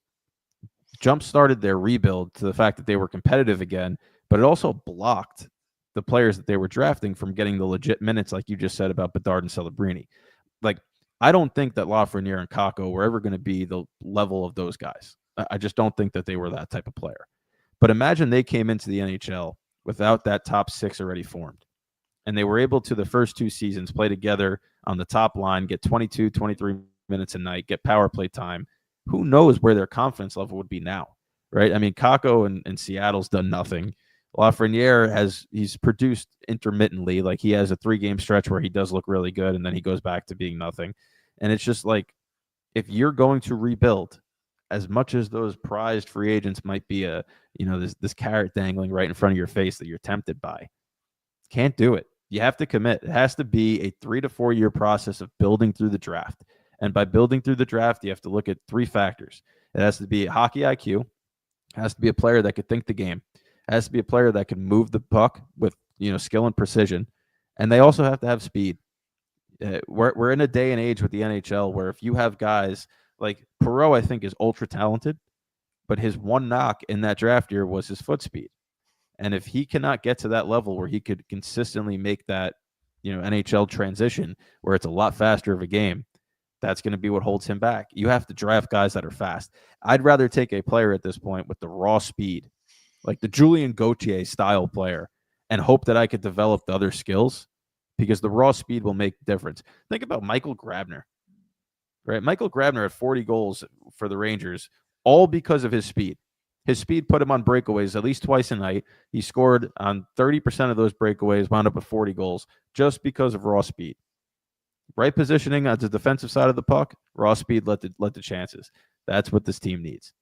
jump-started their rebuild to the fact that they were competitive again, but it also blocked the players that they were drafting from getting the legit minutes, like you just said about Bedard and Celebrini. Like, I don't think that Lafreniere and Kakko were ever going to be the level of those guys. I just don't think that they were that type of player. But imagine they came into the NHL without that top 6 already formed. And they were able to, the first 2 seasons, play together on the top line, get 22, 23 minutes a night, get power play time. Who knows where their confidence level would be now, right? I mean, Kakko in Seattle's done nothing. Lafreniere he's produced intermittently. Like, he has a 3-game stretch where he does look really good, and then he goes back to being nothing. And it's just like, if you're going to rebuild, as much as those prized free agents might be this carrot dangling right in front of your face that you're tempted by, can't do it. You have to commit. It has to be a 3 to 4 year process of building through the draft. And by building through the draft, you have to look at 3 factors. It has to be hockey IQ. It has to be a player that could think the game. It has to be a player that can move the puck with skill and precision. And they also have to have speed. We're in a day and age with the NHL where if you have guys like Perreault, I think is ultra talented, but his one knock in that draft year was his foot speed. And if he cannot get to that level where he could consistently make that, NHL transition where it's a lot faster of a game, that's going to be what holds him back. You have to draft guys that are fast. I'd rather take a player at this point with the raw speed, like the Julien Gauthier style player, and hope that I could develop the other skills, because the raw speed will make a difference. Think about Michael Grabner, right? Michael Grabner had 40 goals for the Rangers, all because of his speed. His speed put him on breakaways at least twice a night. He scored on 30% of those breakaways, wound up with 40 goals just because of raw speed. Right positioning on the defensive side of the puck, raw speed led the chances. That's what this team needs.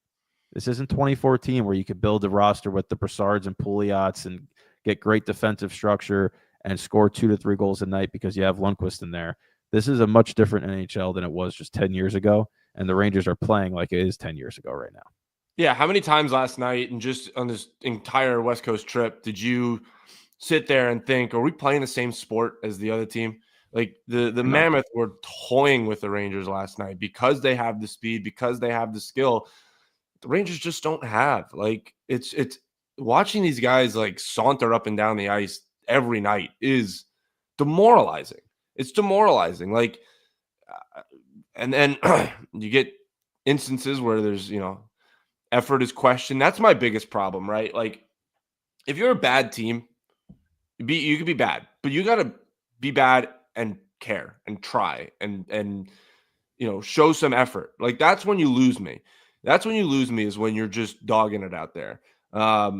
This isn't 2014 where you could build a roster with the Brassards and Pouliot's and get great defensive structure and score 2 to 3 goals a night because you have Lundqvist in there. This is a much different NHL than it was just 10 years ago, and the Rangers are playing like it is 10 years ago right now. Yeah, how many times last night and just on this entire West Coast trip did you sit there and think, are we playing the same sport as the other team? Like the Mammoth were toying with the Rangers last night because they have the speed, because they have the skill. The Rangers just don't have. Like it's watching these guys like saunter up and down the ice every night is demoralizing. It's demoralizing. Like, and then you get instances where there's, effort is questioned. That's my biggest problem, right? Like, if you're a bad team, you could be bad, but you got to be bad and care and try and show some effort. Like, that's when you lose me. That's when you lose me, is when you're just dogging it out there. That's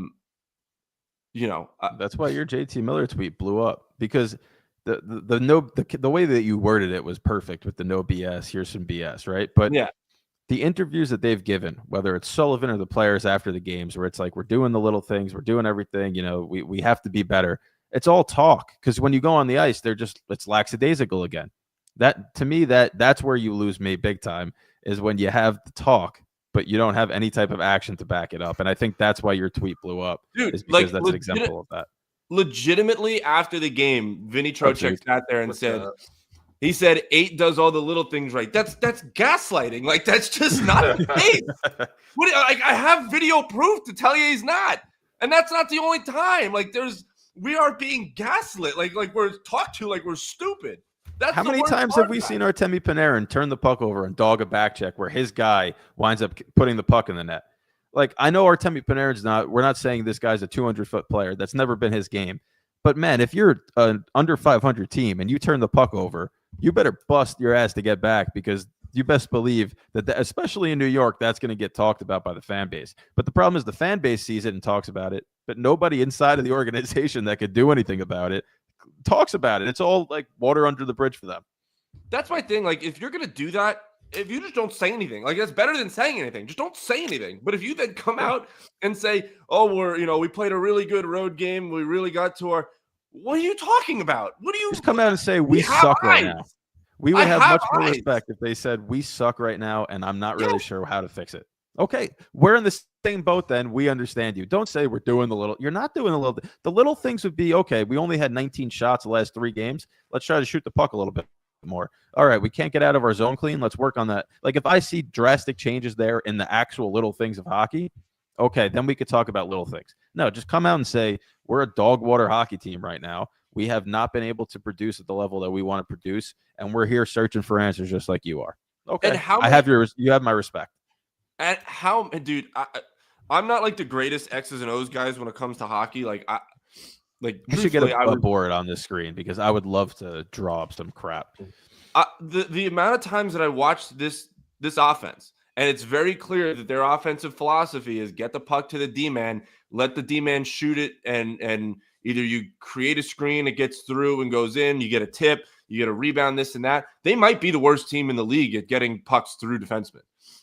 why your JT Miller tweet blew up, because the way that you worded it was perfect with the no BS. Here's some BS, right? But yeah, the interviews that they've given, whether it's Sullivan or the players after the games, where it's like, we're doing the little things, we're doing everything, we have to be better. It's all talk, because when you go on the ice, it's lackadaisical again. That, to me, that's where you lose me big time, is when you have the talk, but you don't have any type of action to back it up. And I think that's why your tweet blew up, dude, is because that's an example of that. Legitimately, after the game, Vinny Trocheck sat there and said, he said 8 does all the little things right. That's gaslighting. Like, that's just not the case. I have video proof to tell you he's not. And that's not the only time. Like, we are being gaslit. Like we're talked to like we're stupid. That's how many times have we seen Artemi Panarin turn the puck over and dog a back check where his guy winds up putting the puck in the net? Like, I know Artemi Panarin's we're not saying this guy's a 200-foot player. That's never been his game. But, man, if you're an under 500 team and you turn the puck over, you better bust your ass to get back, because you best believe that, especially in New York, that's going to get talked about by the fan base. But the problem is the fan base sees it and talks about it, but nobody inside of the organization that could do anything about it talks about it. It's all like water under the bridge for them. That's my thing. Like, if you're going to do that, if you just don't say anything, like, that's better than saying anything. Just don't say anything. But if you then come out and say, oh, we played a really good road game, we really got to our, what are you talking about? What do you just come out and say we suck right now? We would have much more respect if they said we suck right now, and I'm not really sure how to fix it. Okay, we're in the same boat then. We understand you. Don't say we're doing the little. You're not doing the little. The little things would be, okay, we only had 19 shots the last 3 games. Let's try to shoot the puck a little bit more. All right, we can't get out of our zone clean. Let's work on that. Like, if I see drastic changes there in the actual little things of hockey, okay, then we could talk about little things. No, just come out and say, we're a dog water hockey team right now. We have not been able to produce at the level that we want to produce, and we're here searching for answers just like you are. Okay, and you have my respect. And how, dude, I'm not like the greatest X's and O's guys when it comes to hockey. Like, you should get a board on this screen, because I would love to draw up some crap. The amount of times that I watched this offense, and it's very clear that their offensive philosophy is get the puck to the D-man, let the D-man shoot it, and either you create a screen, it gets through and goes in, you get a tip, you get a rebound, this and that. They might be the worst team in the league at getting pucks through defensemen.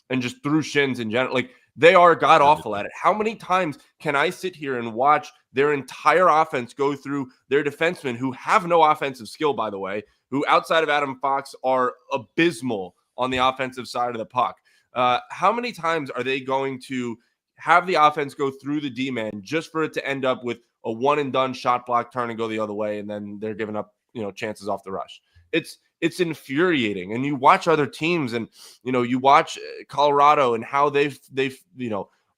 and just through shins in general. Like, they are god awful at it. How many times can I sit here and watch their entire offense go through their defensemen who have no offensive skill, by the way, who outside of Adam Fox are abysmal on the offensive side of the puck? How many times are they going to have the offense go through the D-man just for it to end up with a one and done shot block turn and go the other way, and then they're giving up, chances off the rush? It's infuriating. And you watch other teams, and you watch Colorado and how they've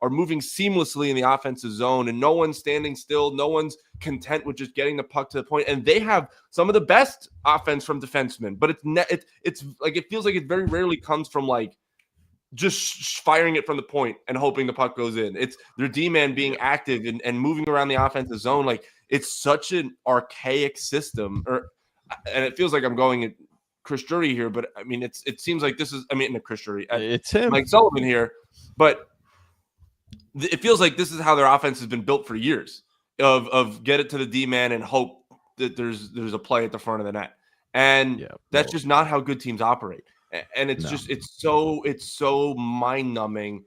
are moving seamlessly in the offensive zone, and no one's standing still, no one's content with just getting the puck to the point, and they have some of the best offense from defensemen, but it's like, it feels like it very rarely comes from like just firing it from the point and hoping the puck goes in. It's their D-man being active and moving around the offensive zone. Like, it's such an archaic system, and it feels like I'm going at Chris Drury here, but I mean, it seems like this is, Chris Drury, it's him, Mike Sullivan here, but it feels like this is how their offense has been built for years, of get it to the D-man and hope that there's a play at the front of the net. And that's just not how good teams operate. And it's it's so mind-numbing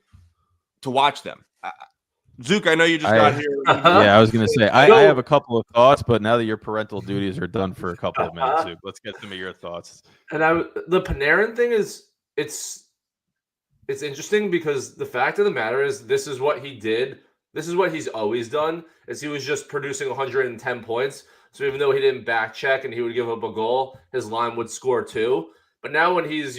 to watch them. Zook, I know you just got here. Yeah, I was going to say, I have a couple of thoughts, but now that your parental duties are done for a couple of minutes, Zook, let's get some of your thoughts. And the Panarin thing is, it's interesting because the fact of the matter is, this is what he did. This is what he's always done, is he was just producing 110 points. So even though he didn't back check and he would give up a goal, his line would score 2. But now when he's,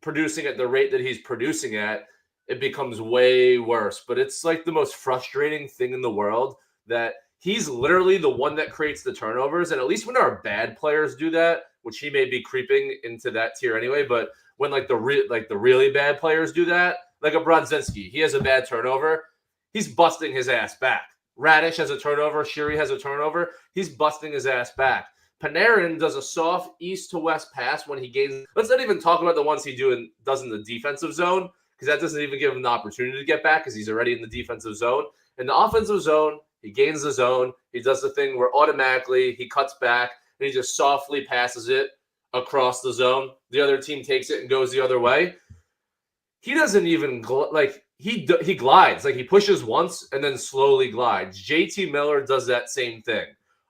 producing at the rate that he's producing at, it becomes way worse. But it's like the most frustrating thing in the world that he's literally the one that creates the turnovers. And at least when our bad players do that, which he may be creeping into that tier anyway, but when the really bad players do that, like a Brodzinski, he has a bad turnover, he's busting his ass back. Radish has a turnover, Shiri has a turnover, he's busting his ass back. Panarin does a soft east to west pass when he gains. Let's not even talk about the ones he does in the defensive zone, because that doesn't even give him the opportunity to get back because he's already in the defensive zone. In the offensive zone, he gains the zone. He does the thing where automatically he cuts back and he just softly passes it across the zone. The other team takes it and goes the other way. He doesn't even he glides. Like, he pushes once and then slowly glides. JT Miller does that same thing.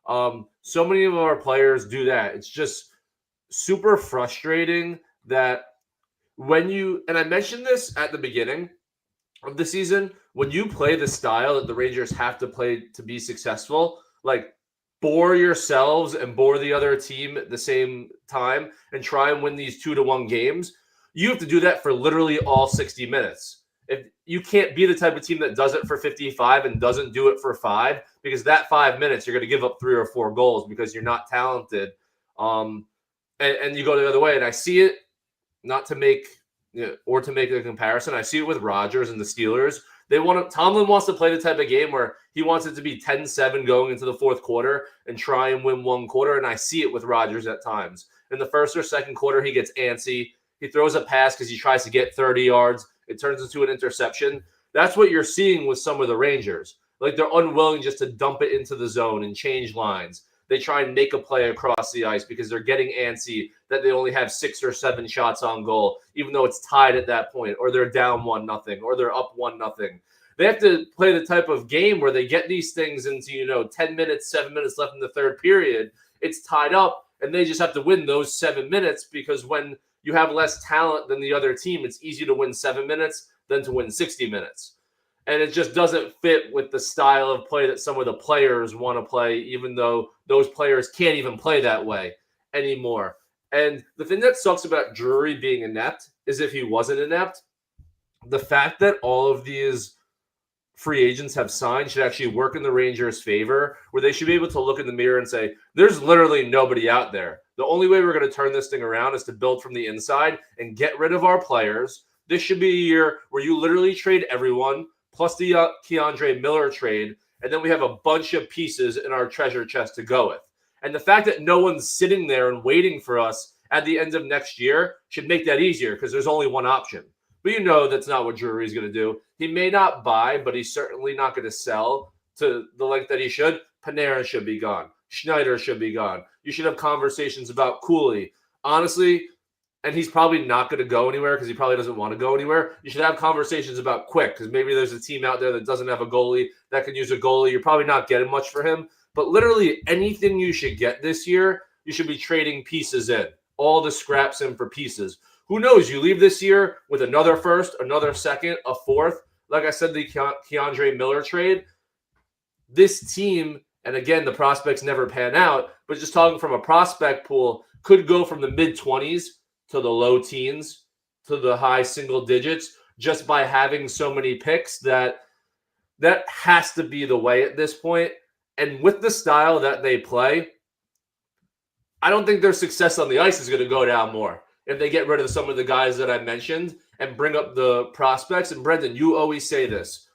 So many of our players do that. It's just super frustrating that and I mentioned this at the beginning of the season, when you play the style that the Rangers have to play to be successful, like, bore yourselves and bore the other team at the same time and try and win these 2-1 games, you have to do that for literally all 60 minutes. If you can't be the type of team that does it for 55 and doesn't do it for 5, because that 5 minutes you're going to give up 3 or 4 goals because you're not talented. And you go the other way. And I see it, not to make to make a comparison, I see it with Rodgers and the Steelers. Tomlin wants to play the type of game where he wants it to be 10-7 going into the fourth quarter and try and win one quarter. And I see it with Rodgers at times. In the first or second quarter, he gets antsy. He throws a pass because he tries to get 30 yards. It turns into an interception. That's what you're seeing with some of the Rangers. Like, they're unwilling just to dump it into the zone and change lines. They try and make a play across the ice because they're getting antsy that they only have 6 or 7 shots on goal, even though it's tied at that point, or they're down 1-0, or they're up 1-0. They have to play the type of game where they get these things into, 10 minutes, 7 minutes left in the third period. It's tied up, and they just have to win those 7 minutes, because when you have less talent than the other team, it's easier to win 7 minutes than to win 60 minutes. And it just doesn't fit with the style of play that some of the players want to play, even though those players can't even play that way anymore. And the thing that sucks about Drury being inept is, if he wasn't inept, the fact that all of these free agents have signed should actually work in the Rangers' favor, where they should be able to look in the mirror and say, there's literally nobody out there. The only way we're going to turn this thing around is to build from the inside and get rid of our players. This should be a year where you literally trade everyone, plus the Keandre Miller trade, and then we have a bunch of pieces in our treasure chest to go with. And the fact that no one's sitting there and waiting for us at the end of next year should make that easier, because there's only one option. But that's not what Drury's going to do. He may not buy, but he's certainly not going to sell to the length that he should. Panarin should be gone. Schneider should be gone. You should have conversations about Cooley. Honestly, and he's probably not going to go anywhere because he probably doesn't want to go anywhere, you should have conversations about Quick, because maybe there's a team out there that doesn't have a goalie that can use a goalie. You're probably not getting much for him. But literally anything you should get this year, you should be trading pieces in. All the scraps in for pieces. Who knows? You leave this year with another first, another second, a fourth. Like I said, the Keandre Miller trade. This team, and again, the prospects never pan out, but just talking from a prospect pool, could go from the mid-20s to the low teens to the high single digits just by having so many picks. That has to be the way at this point. And with the style that they play, I don't think their success on the ice is going to go down more if they get rid of some of the guys that I mentioned and bring up the prospects. And Brendan, you always say this.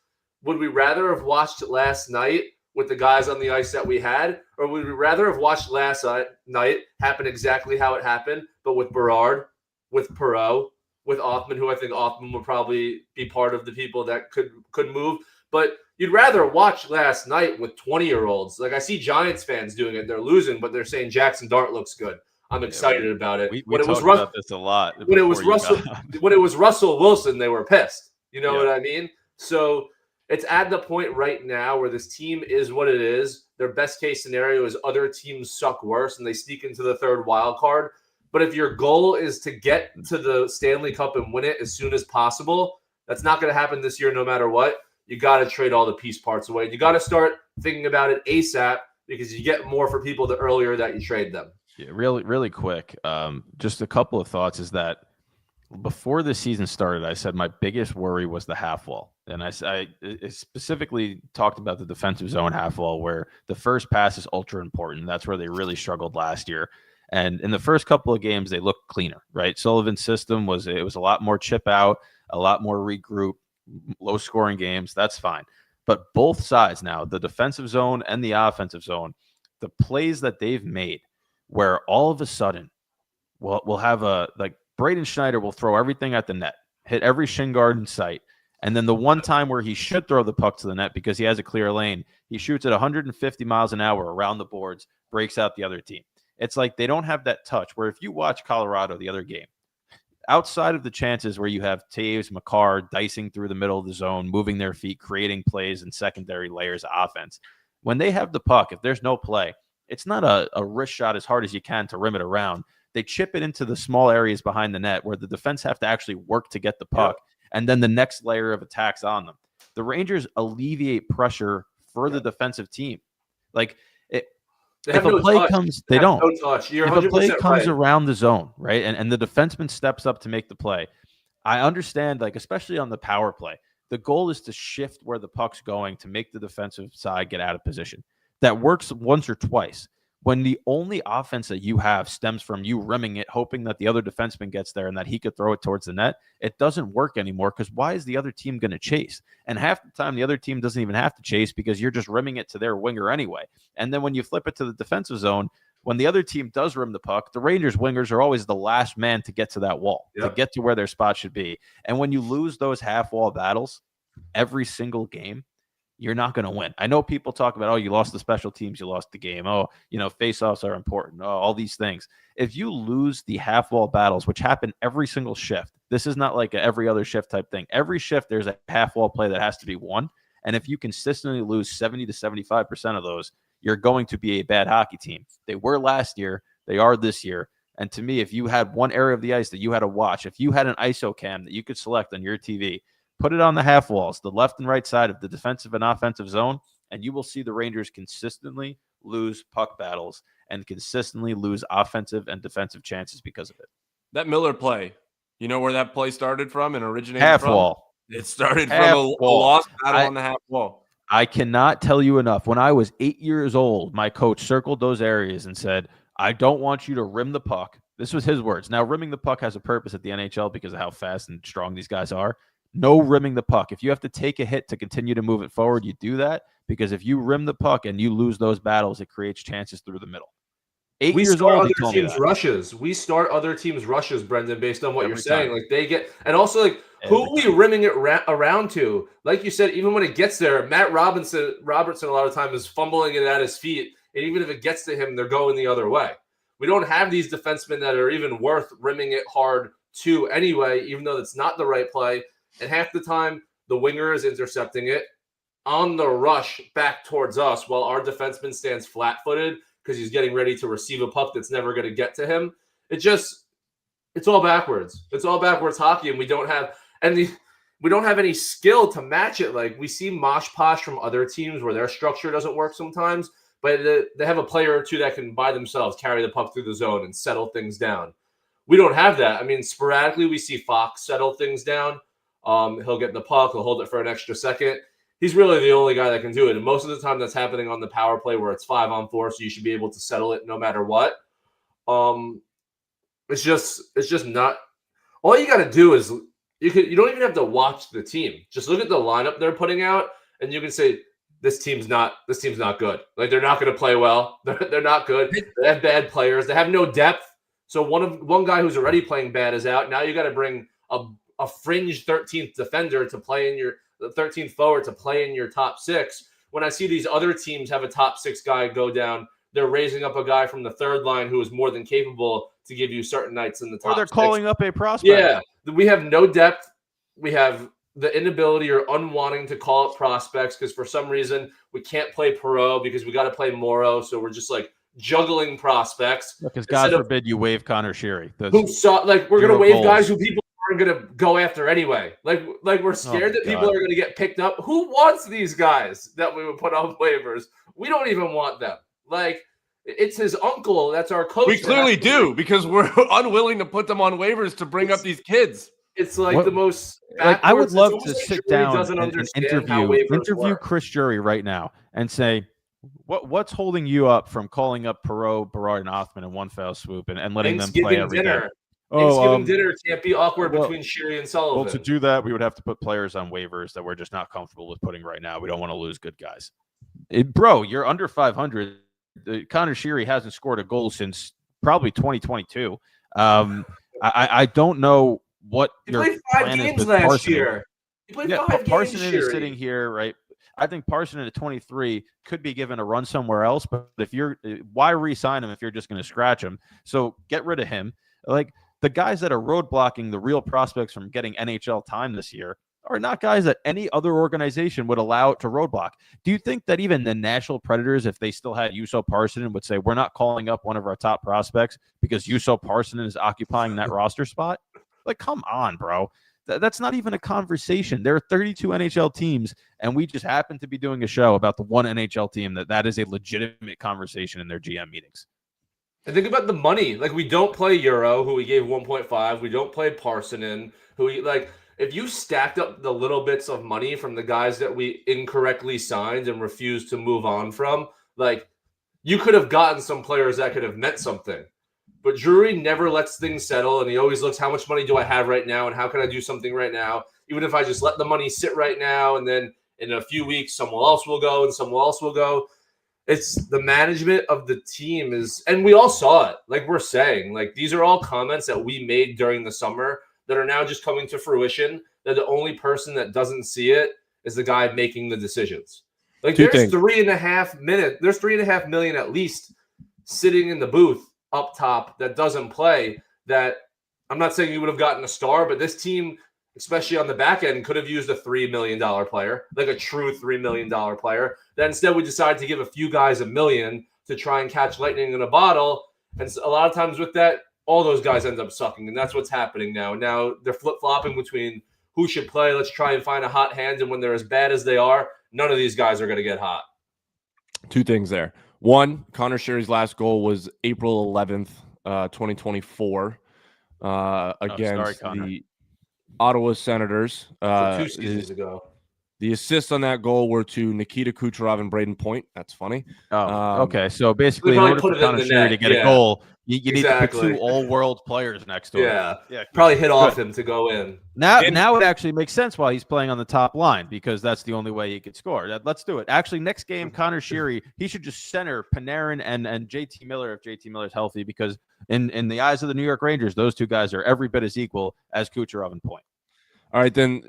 Would we rather have watched last night with the guys on the ice that we had, or would we rather have watched last night happen exactly how it happened, but with Berard, with Perreault, with Othman, who I think Othman would probably be part of the people that could move. But you'd rather watch last night with 20-year-olds. Like I see Giants fans doing it. They're losing, but they're saying Jackson Dart looks good. I'm excited about it. We talked about this a lot. When it was Russell Wilson, they were pissed. You know what I mean? So it's at the point right now where this team is what it is. Their best case scenario is other teams suck worse and they sneak into the third wild card. But if your goal is to get to the Stanley Cup and win it as soon as possible, that's not going to happen this year no matter what. You got to trade all the piece parts away. You got to start thinking about it ASAP because you get more for people the earlier that you trade them. Yeah, really quick. Just a couple of thoughts is that before the season started, I said my biggest worry was the half wall. And I specifically talked about the defensive zone half wall where the first pass is ultra important. That's where they really struggled last year. And in the first couple of games, they looked cleaner, right? Sullivan's system was a lot more chip out, a lot more regroup, low scoring games. That's fine. But both sides now, the defensive zone and the offensive zone, the plays that they've made where all of a sudden we'll have Braden Schneider will throw everything at the net, hit every shin guard in sight. And then the one time where he should throw the puck to the net because he has a clear lane, he shoots at 150 miles an hour around the boards, breaks out the other team. It's like they don't have that touch where if you watch Colorado the other game, outside of the chances where you have Taves, Makar dicing through the middle of the zone, moving their feet, creating plays and secondary layers of offense, when they have the puck, if there's no play, it's not a wrist shot as hard as you can to rim it around. They chip it into the small areas behind the net where the defense have to actually work to get the puck, and then the next layer of attacks on them. The Rangers alleviate pressure for the defensive team. Like, if a play comes, they don't. No touch. You're if a play comes right. around the zone, right, and the defenseman steps up to make the play, I understand, like, especially on the power play, the goal is to shift where the puck's going to make the defensive side get out of position. That works once or twice. When the only offense that you have stems from you rimming it, hoping that the other defenseman gets there and that he could throw it towards the net, it doesn't work anymore because why is the other team going to chase? And half the time, the other team doesn't even have to chase because you're just rimming it to their winger anyway. And then when you flip it to the defensive zone, when the other team does rim the puck, the Rangers wingers are always the last man to get to that wall, to get to where their spot should be. And when you lose those half-wall battles every single game, you're not going to win. I know people talk about, oh, you lost the special teams, you lost the game. Oh, faceoffs are important. Oh, all these things. If you lose the half-wall battles, which happen every single shift, this is not like every other shift type thing. Every shift, there's a half-wall play that has to be won. And if you consistently lose 70 to 75% of those, you're going to be a bad hockey team. They were last year. They are this year. And to me, if you had one area of the ice that you had to watch, if you had an ISO cam that you could select on your TV, put it on the half walls, the left and right side of the defensive and offensive zone, and you will see the Rangers consistently lose puck battles and consistently lose offensive and defensive chances because of it. That Miller play, you know where that play started from and originated half from? Wall. It started from a lost battle on the half wall. I cannot tell you enough. When I was 8 years old, my coach circled those areas and said, I don't want you to rim the puck. This was his words. Now, rimming the puck has a purpose at the NHL because of how fast and strong these guys are. No rimming the puck. If you have to take a hit to continue to move it forward, you do that because if you rim the puck and you lose those battles, it creates chances through the middle. 8 years old, he told me that. We start other teams' rushes, Brendan, based on what you're saying. Like they get, and also like who are we rimming it around to? Like you said, even when it gets there, Matt Robertson a lot of times is fumbling it at his feet, and even if it gets to him, they're going the other way. We don't have these defensemen that are even worth rimming it hard to anyway, even though that's not the right play. And half the time, the winger is intercepting it on the rush back towards us while our defenseman stands flat-footed because he's getting ready to receive a puck that's never going to get to him. It's all backwards. It's all backwards hockey, and we don't have any skill to match it. Like we see mosh posh from other teams where their structure doesn't work sometimes, but they have a player or two that can by themselves carry the puck through the zone and settle things down. We don't have that. I mean, sporadically we see Fox settle things down. He'll get the puck, he'll hold it for an extra second. He's really the only guy that can do it. And most of the time that's happening on the power play where it's 5-on-4, so you should be able to settle it no matter what. It's just not. All you got to do is you don't even have to watch the team. Just look at the lineup they're putting out, and you can say this team's not good. Like they're not going to play well. They're not good. They have bad players. They have no depth. So one guy who's already playing bad is out. Now you got to bring a fringe 13th defender to play in your 13th forward to play in your top six. When I see these other teams have a top six guy go down, they're raising up a guy from the third line who is more than capable to give you certain nights in the top. Or they're six. calling up a prospect. Yeah, we have no depth. We have the inability or unwanting to call up prospects because for some reason we can't play Perreault because we got to play Morrow. So we're just like juggling prospects. Because God forbid you wave Connor Sheary. We're going to waive guys who people are going to go after anyway. Like we're scared that people are going to get picked up. Who wants these guys that we would put on waivers? We don't even want them. Like it's his uncle. That's our coach. We clearly do because we're unwilling to put them on waivers to bring up these kids. It's like the most. Like, I would love to sit down and interview Chris Jury right now and say, what's holding you up from calling up Perreault, Berard, and Othman in one foul swoop and letting them play every day? Thanksgiving dinner can't be awkward between Sheary and Sullivan. Well, to do that, we would have to put players on waivers that we're just not comfortable with putting right now. We don't want to lose good guys. Bro, you're under 500. Connor Sheary hasn't scored a goal since probably 2022. I don't know what he played 5 games last year. He played 5 games. Parsonen is sitting here, right? I think Parsonen at 23 could be given a run somewhere else. But why re-sign him if you're just going to scratch him? So get rid of him. Like the guys that are roadblocking the real prospects from getting NHL time this year are not guys that any other organization would allow to roadblock. Do you think that even the Nashville Predators, if they still had Juuso Parssinen, would say, we're not calling up one of our top prospects because Juuso Parssinen is occupying that roster spot? Like, come on, bro. That's not even a conversation. There are 32 NHL teams, and we just happen to be doing a show about the one NHL team that is a legitimate conversation in their GM meetings. And think about the money. Like, we don't play Euro, who we gave 1.5. We don't play Parssinen, who we, like, if you stacked up the little bits of money from the guys that we incorrectly signed and refused to move on from, like, you could have gotten some players that could have meant something. But Drury never lets things settle, and he always looks, how much money do I have right now, and how can I do something right now? Even if I just let the money sit right now, and then in a few weeks, someone else will go, and someone else will go. It's the management of the team is, and we all saw it. Like we're saying, like these are all comments that we made during the summer that are now just coming to fruition. That the only person that doesn't see it is the guy making the decisions. Like there's 3.5 million at least sitting in the booth up top that doesn't play. That I'm not saying you would have gotten a star, but this team, especially on the back end, could have used a $3 million player, like a true $3 million player. That instead we decided to give a few guys $1 million to try and catch lightning in a bottle. And a lot of times with that, all those guys end up sucking. And that's what's happening now. Now they're flip-flopping between who should play. Let's try and find a hot hand. And when they're as bad as they are, none of these guys are going to get hot. 2 things there. One, Connor Sheary's last goal was April 11th, 2024 against the Ottawa Senators. 2 seasons ago. The assists on that goal were to Nikita Kucherov and Braden Point. That's funny. Okay. So basically, in order for Connor Sheary to get a goal, you need to put 2 all-world players next to him. Yeah. Probably hit off him to go in. Now it actually makes sense why he's playing on the top line because that's the only way he could score. Let's do it. Actually, next game, Connor Sheary, he should just center Panarin and JT Miller if JT Miller's healthy because in the eyes of the New York Rangers, those 2 guys are every bit as equal as Kucherov and Point. All right, then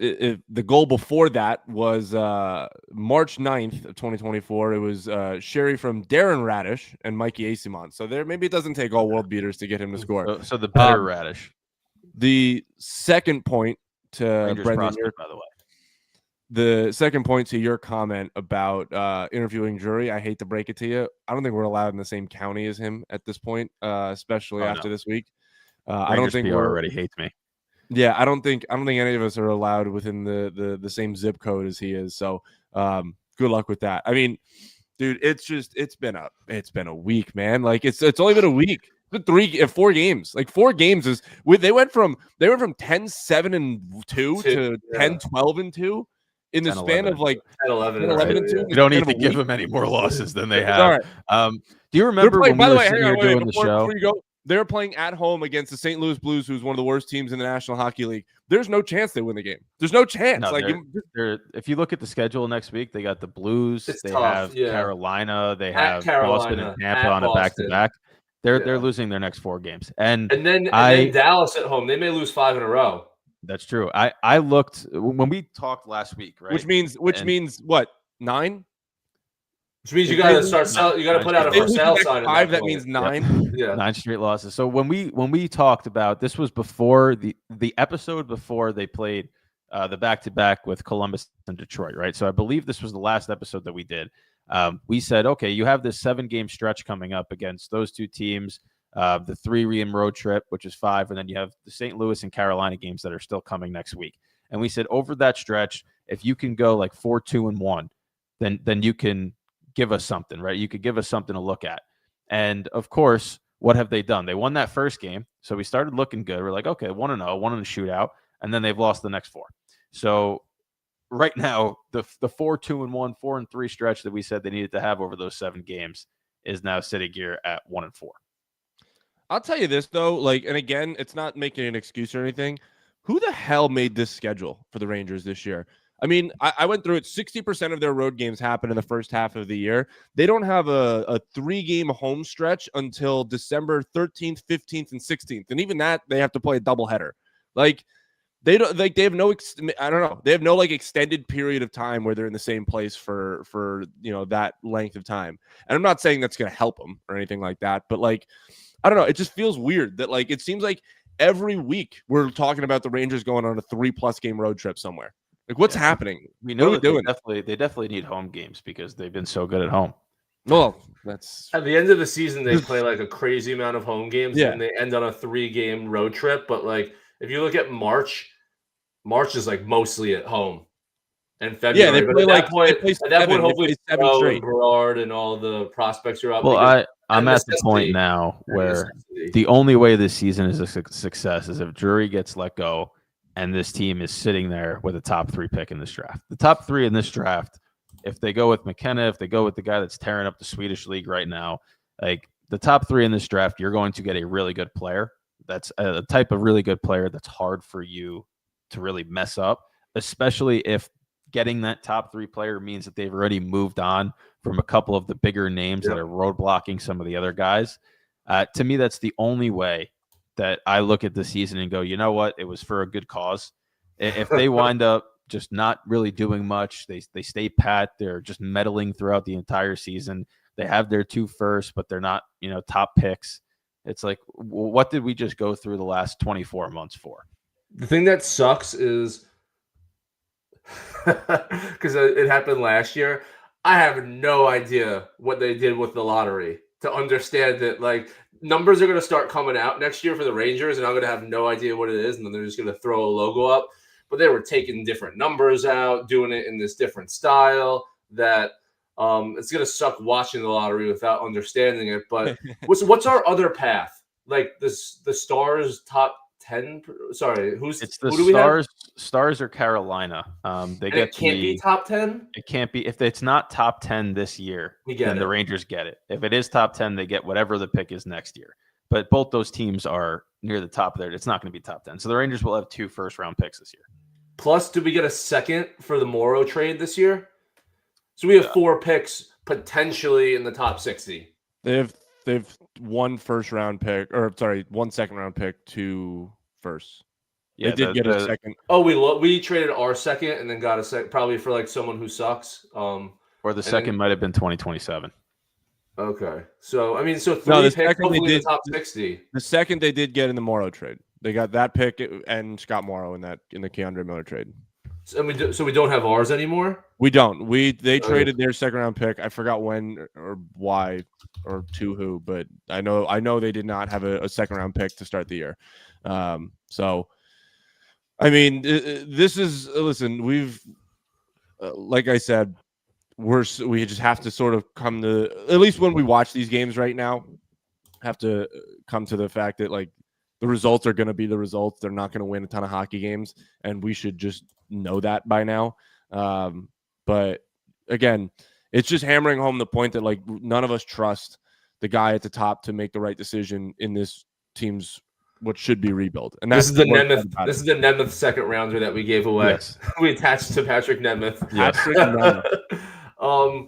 the goal before that was March 9th of 2024. It was Sherry from Darren Radish and Mikey Asimon. So there, maybe it doesn't take all world beaters to get him to score. So the better Radish. The second point to Rangers Brendan, prospect, by the way. the second point to your comment about interviewing Drury, I hate to break it to you. I don't think we're allowed in the same county as him at this point, especially after this week. I don't think PR already hates me. Yeah, I don't think any of us are allowed within the same zip code as he is. So good luck with that. I mean, dude, it's been a week, man. Like it's only been a week. It's been 4 games. Like 4 games is they went from 10-7-2 to 10-12-2 in the span of like 10-11-2. You don't need to give them any more losses than they have. All right. Do you remember when we were sitting here doing the show? Before you go, they're playing at home against the St. Louis Blues, who's one of the worst teams in the National Hockey League. There's no chance they win the game. There's no chance. No, if you look at the schedule next week, they got the Blues, It's they tough, have yeah. Carolina, they At have Carolina, Boston and Tampa at on a Boston. back-to-back. They're Yeah. losing their next 4 games, and then Dallas at home. They may lose 5 in a row. that's true. I looked when we talked last week, right? which means what 9? Which means you got to start sell. You got to put out a If they for lose sale the next sign. 5, that means 9. Yeah. 9 straight losses. So when we talked about this was before the episode before they played the back-to-back with Columbus and Detroit, right? So I believe this was the last episode that we did. We said, okay, you have this 7-game stretch coming up against those 2 teams, the 3-game road trip, which is 5, and then you have the St. Louis and Carolina games that are still coming next week. And we said over that stretch, if you can go like 4-2-1, then you can give us something, right? You could give us something to look at. And of course, what have they done? They won that first game. So we started looking good. We're like, okay, 1-0, 1 in a shootout. And then they've lost the next 4. So right now, the 4-2-1, 4-3 stretch that we said they needed to have over those 7 games is now sitting here at 1-4. I'll tell you this though, like, and again, it's not making an excuse or anything. Who the hell made this schedule for the Rangers this year? I mean, I went through it. 60% of their road games happen in the first half of the year. They don't have a 3-game home stretch until December 13th, 15th, and 16th. And even that, they have to play a doubleheader. Like, they don't like they have no I don't know. They have no like extended period of time where they're in the same place for that length of time. And I'm not saying that's going to help them or anything like that, but like I don't know, it just feels weird that like it seems like every week we're talking about the Rangers going on a 3+ game road trip somewhere. Like what's happening? We know what that are we doing? they definitely need home games because they've been so good at home. Well, that's At the end of the season, they play like a crazy amount of home games, Yeah. and they end on a 3-game road trip. But like, if you look at March is like mostly at home, and February. they but play at like that point, they play at that 7, point, they hopefully, play 7 Stroh straight. and Berard and all the prospects are up. Well, because I'm that at the point necessity- now that where necessity. the only way this season is a success is if Drury gets let go and this team is sitting there with a top 3 pick in this draft. The top 3 in this draft, if they go with McKenna, if they go with the guy that's tearing up the Swedish league right now, like the top 3 in this draft, you're going to get a really good player. That's a type of really good player that's hard for you to really mess up, especially if getting that top 3 player means that they've already moved on from a couple of the bigger names that are roadblocking some of the other guys. To me, that's the only way that I look at the season and go, you know what? It was for a good cause. If they wind up just not really doing much, they stay pat, they're just meddling throughout the entire season. They have their 2 firsts, but they're not, top picks. It's like, what did we just go through the last 24 months for? The thing that sucks is because it happened last year. I have no idea what they did with the lottery to understand that like numbers are going to start coming out next year for the Rangers, and I'm going to have no idea what it is, and then they're just going to throw a logo up. But they were taking different numbers out, doing it in this different style that it's going to suck watching the lottery without understanding it. But what's our other path? Like the Stars top 10. Sorry, It's the who do we have? Stars or Carolina. They And get it can't be top 10. It can't be. If it's not top 10 this year, then the Rangers get it. If it is top 10, they get whatever the pick is next year. But both those teams are near the top there. It's not going to be top 10. So the Rangers will have 2 first-round picks this year. Plus, did we get a second for the Morrow trade this year? So we have 4 picks potentially in the top 60. They've 1 first-round pick, or sorry, 1 second-round pick, 2 firsts. Yeah, they did get a second. Oh, we traded our second and then got a second, probably for like someone who sucks. Or the second might have been 2027. Okay, so I mean, so No, three the picks, second they hopefully in did- the top 60. The second they did get in the Morrow trade. They got that pick and Scott Morrow in the Keandre Miller trade. So we don't have ours anymore. We don't. They traded their second round pick. I forgot when or why or to who, but I know they did not have a second round pick to start the year. So, I mean, this is listen. We've like I said, we just have to sort of come to, at least when we watch these games right now, have to come to the fact that like the results are going to be the results. They're not going to win a ton of hockey games, and we should just know that by now. But again, it's just hammering home the point that like none of us trust the guy at the top to make the right decision in this team's what should be rebuild. And this is the Nemeth. This is the Nemeth second rounder that we gave away. Yes. We attached to Patrick Nemeth. Yes. Patrick Nemeth.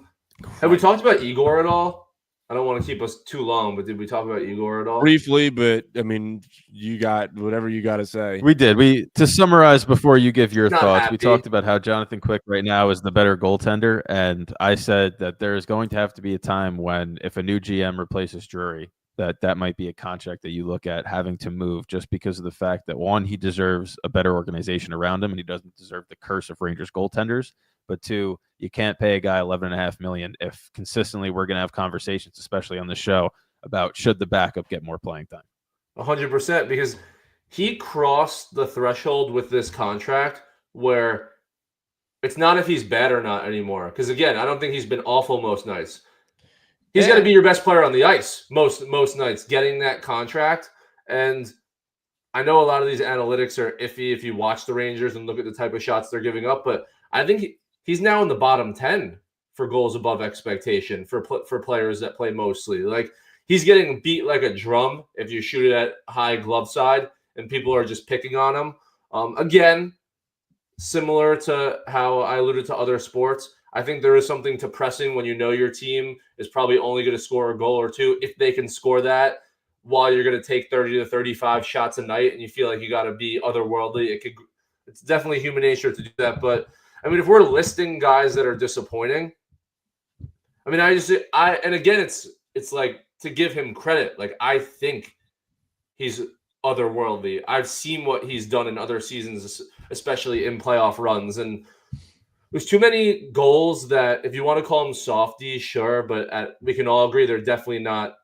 Have we talked about Igor at all? I don't want to keep us too long, but did we talk about Igor at all? Briefly, but I mean, you got whatever you got to say. We did. To summarize before you give your Not thoughts, happy. we talked about how Jonathan Quick right now is the better goaltender, and I said that there is going to have to be a time when, if a new GM replaces Drury, that might be a contract that you look at having to move, just because of the fact that, one, he deserves a better organization around him, and he doesn't deserve the curse of Rangers goaltenders. But two, you can't pay a guy $11.5 million if consistently we're going to have conversations, especially on the show, about should the backup get more playing time. 100%, because he crossed the threshold with this contract where it's not if he's bad or not anymore. Because again, I don't think he's been awful most nights. He's got to be your best player on the ice most nights, getting that contract. And I know a lot of these analytics are iffy if you watch the Rangers and look at the type of shots they're giving up, but I think he's now in the bottom 10 for goals above expectation for players that play mostly. Like, he's getting beat like a drum if you shoot it at high glove side, and people are just picking on him. Again, similar to how I alluded to other sports, I think there is something to pressing when you know your team is probably only going to score a goal or two. If they can score that while you're going to take 30 to 35 shots a night and you feel like you got to be otherworldly, it's definitely human nature to do that. But I mean, if we're listing guys that are disappointing, I mean, and again, it's like, to give him credit, like, I think he's otherworldly. I've seen what he's done in other seasons, especially in playoff runs, and there's too many goals that, if you want to call them softies, sure, but we can all agree they're definitely not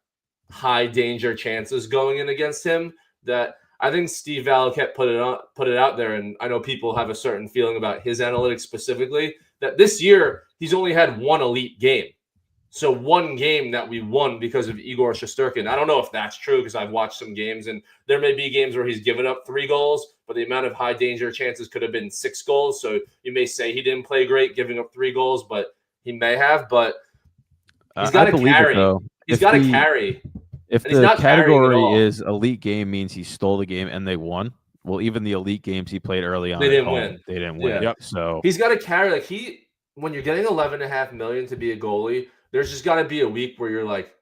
high danger chances going in against him. That I think Steve Valiquette put it out there, and I know people have a certain feeling about his analytics specifically, that this year he's only had one elite game. So one game that we won because of Igor Shesterkin. I don't know if that's true because I've watched some games, and there may be games where he's given up 3 goals, but the amount of high danger chances could have been 6 goals. So you may say he didn't play great giving up 3 goals, but he may have. But he's got to carry. He's got to carry. If the category is elite game means he stole the game and they won, well, even the elite games he played early on, they didn't win. They didn't win. Yeah. So he's got to carry. Like, when you're getting $11.5 million to be a goalie, there's just got to be a week where you're like,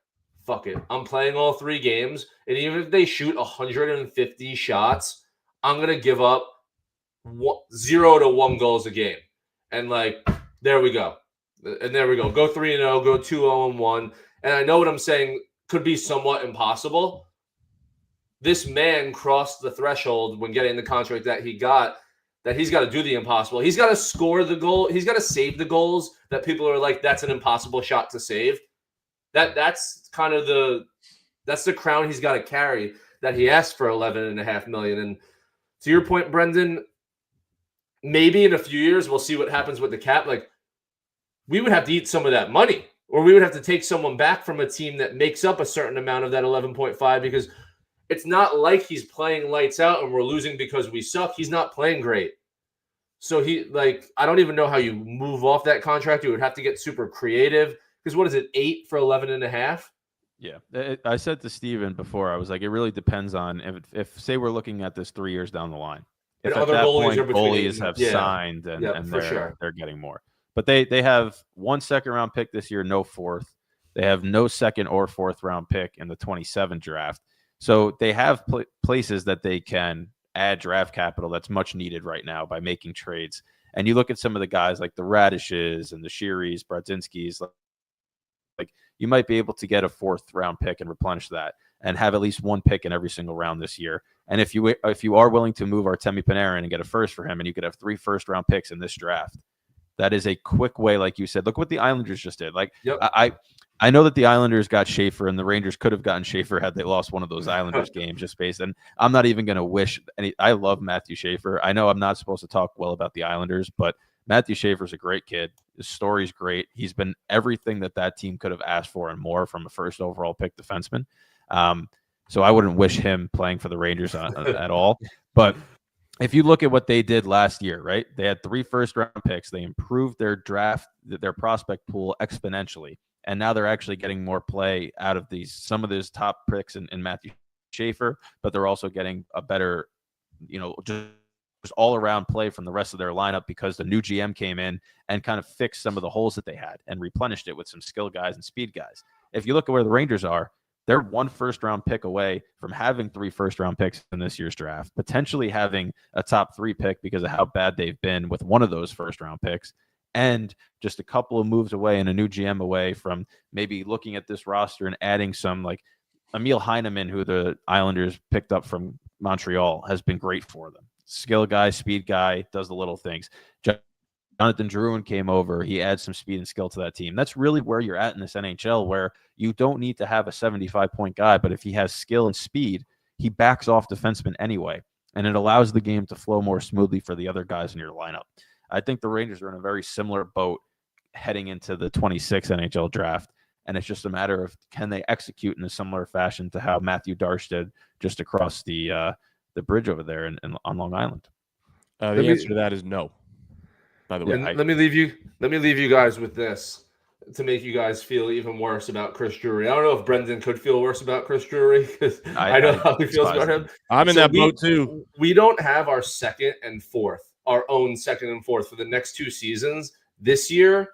fuck it, I'm playing all 3 games, and even if they shoot 150 shots, I'm going to give up 0 to 1 goals a game. And, like, there we go. And there we go. Go 3-0, go 2-0-1. And I know what I'm saying could be somewhat impossible. This man crossed the threshold when getting the contract that he got, that he's got to do the impossible. He's got to score the goal. He's got to save the goals that people are like, that's an impossible shot to save. That's kind of the crown he's got to carry, that he asked for $11.5 million. And to your point, Brendan, maybe in a few years we'll see what happens with the cap. Like, we would have to eat some of that money, or we would have to take someone back from a team that makes up a certain amount of that 11.5, because it's not like he's playing lights out and we're losing because we suck. He's not playing great. So I don't even know how you move off that contract. You would have to get super creative, because what is it, 8 for 11.5? Yeah. I said to Steven before, I was like, it really depends on if say we're looking at this 3 years down the line. If And at other that goalies point are between- goalies have signed and for they're getting more. But they have 1 second-round pick this year, no 4th. They have no second or 4th round pick in the 27 draft. So they have places that they can add draft capital that's much needed right now by making trades. And you look at some of the guys like the Radishes and the Shiris, Brodzinskis, like you might be able to get a 4th round pick and replenish that and have at least one pick in every single round this year. And if you are willing to move Artemi Panarin and get a first for him, and you could have 3 first-round picks in this draft, that is a quick way, like you said. Look what the Islanders just did. Like Yep. I know that the Islanders got Schaefer, and the Rangers could have gotten Schaefer had they lost one of those Islanders games just based. And I'm not even going to wish any. I love Matthew Schaefer. I know I'm not supposed to talk well about the Islanders, but Matthew Schaefer's a great kid. His story's great. He's been everything that team could have asked for and more from a first overall pick defenseman. So I wouldn't wish him playing for the Rangers at all. But if you look at what they did last year, right? They had 3 first-round picks. They improved their prospect pool exponentially, and now they're actually getting more play out of some of these top picks in Matthew Schaefer, but they're also getting a better, just all-around play from the rest of their lineup because the new GM came in and kind of fixed some of the holes that they had and replenished it with some skill guys and speed guys. If you look at where the Rangers are, they're 1 first-round pick away from having 3 first-round picks in this year's draft, potentially having a top 3 pick because of how bad they've been with one of those first-round picks, and just a couple of moves away and a new GM away from maybe looking at this roster and adding some, like Emil Heineman, who the Islanders picked up from Montreal, has been great for them. Skill guy, speed guy, does the little things. Jonathan Drouin came over. He adds some speed and skill to that team. That's really where you're at in this NHL, where you don't need to have a 75-point guy, but if he has skill and speed, he backs off defensemen anyway, and it allows the game to flow more smoothly for the other guys in your lineup. I think the Rangers are in a very similar boat heading into the 26 NHL draft, and it's just a matter of can they execute in a similar fashion to how Matthew Darche did just across the bridge over there on Long Island. The answer to that is no. By the way, let me leave you guys with this to make you guys feel even worse about Chris Drury. I don't know if Brendan could feel worse about Chris Drury because I know how he feels about him. I'm in that boat too. We don't have our second and fourth for the next 2 seasons. This year,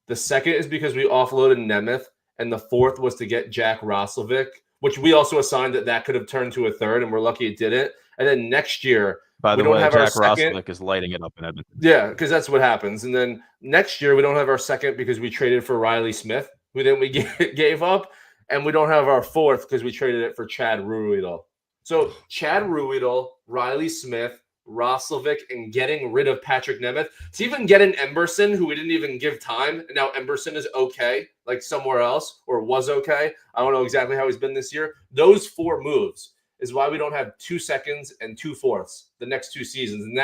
the second is because we offloaded Nemeth, and the 4th was to get Jack Roslovic, which we also assigned that could have turned to a 3rd, and we're lucky it didn't. And then next year, by the way, Jack Roslovic is lighting it up in Edmonton. Yeah, because that's what happens. And then next year, we don't have our 2nd because we traded for Riley Smith, who then we gave up. And we don't have our 4th because we traded it for Chad Ruhwedel. So Chad Ruhwedel, Riley Smith, Roslovic, and getting rid of Patrick Nemeth. To even get an Emberson, who we didn't even give time, and now Emberson is okay, like somewhere else, or was okay. I don't know exactly how he's been this year. Those 4 moves is why we don't have 2 seconds and 2 fourths the next 2 seasons. And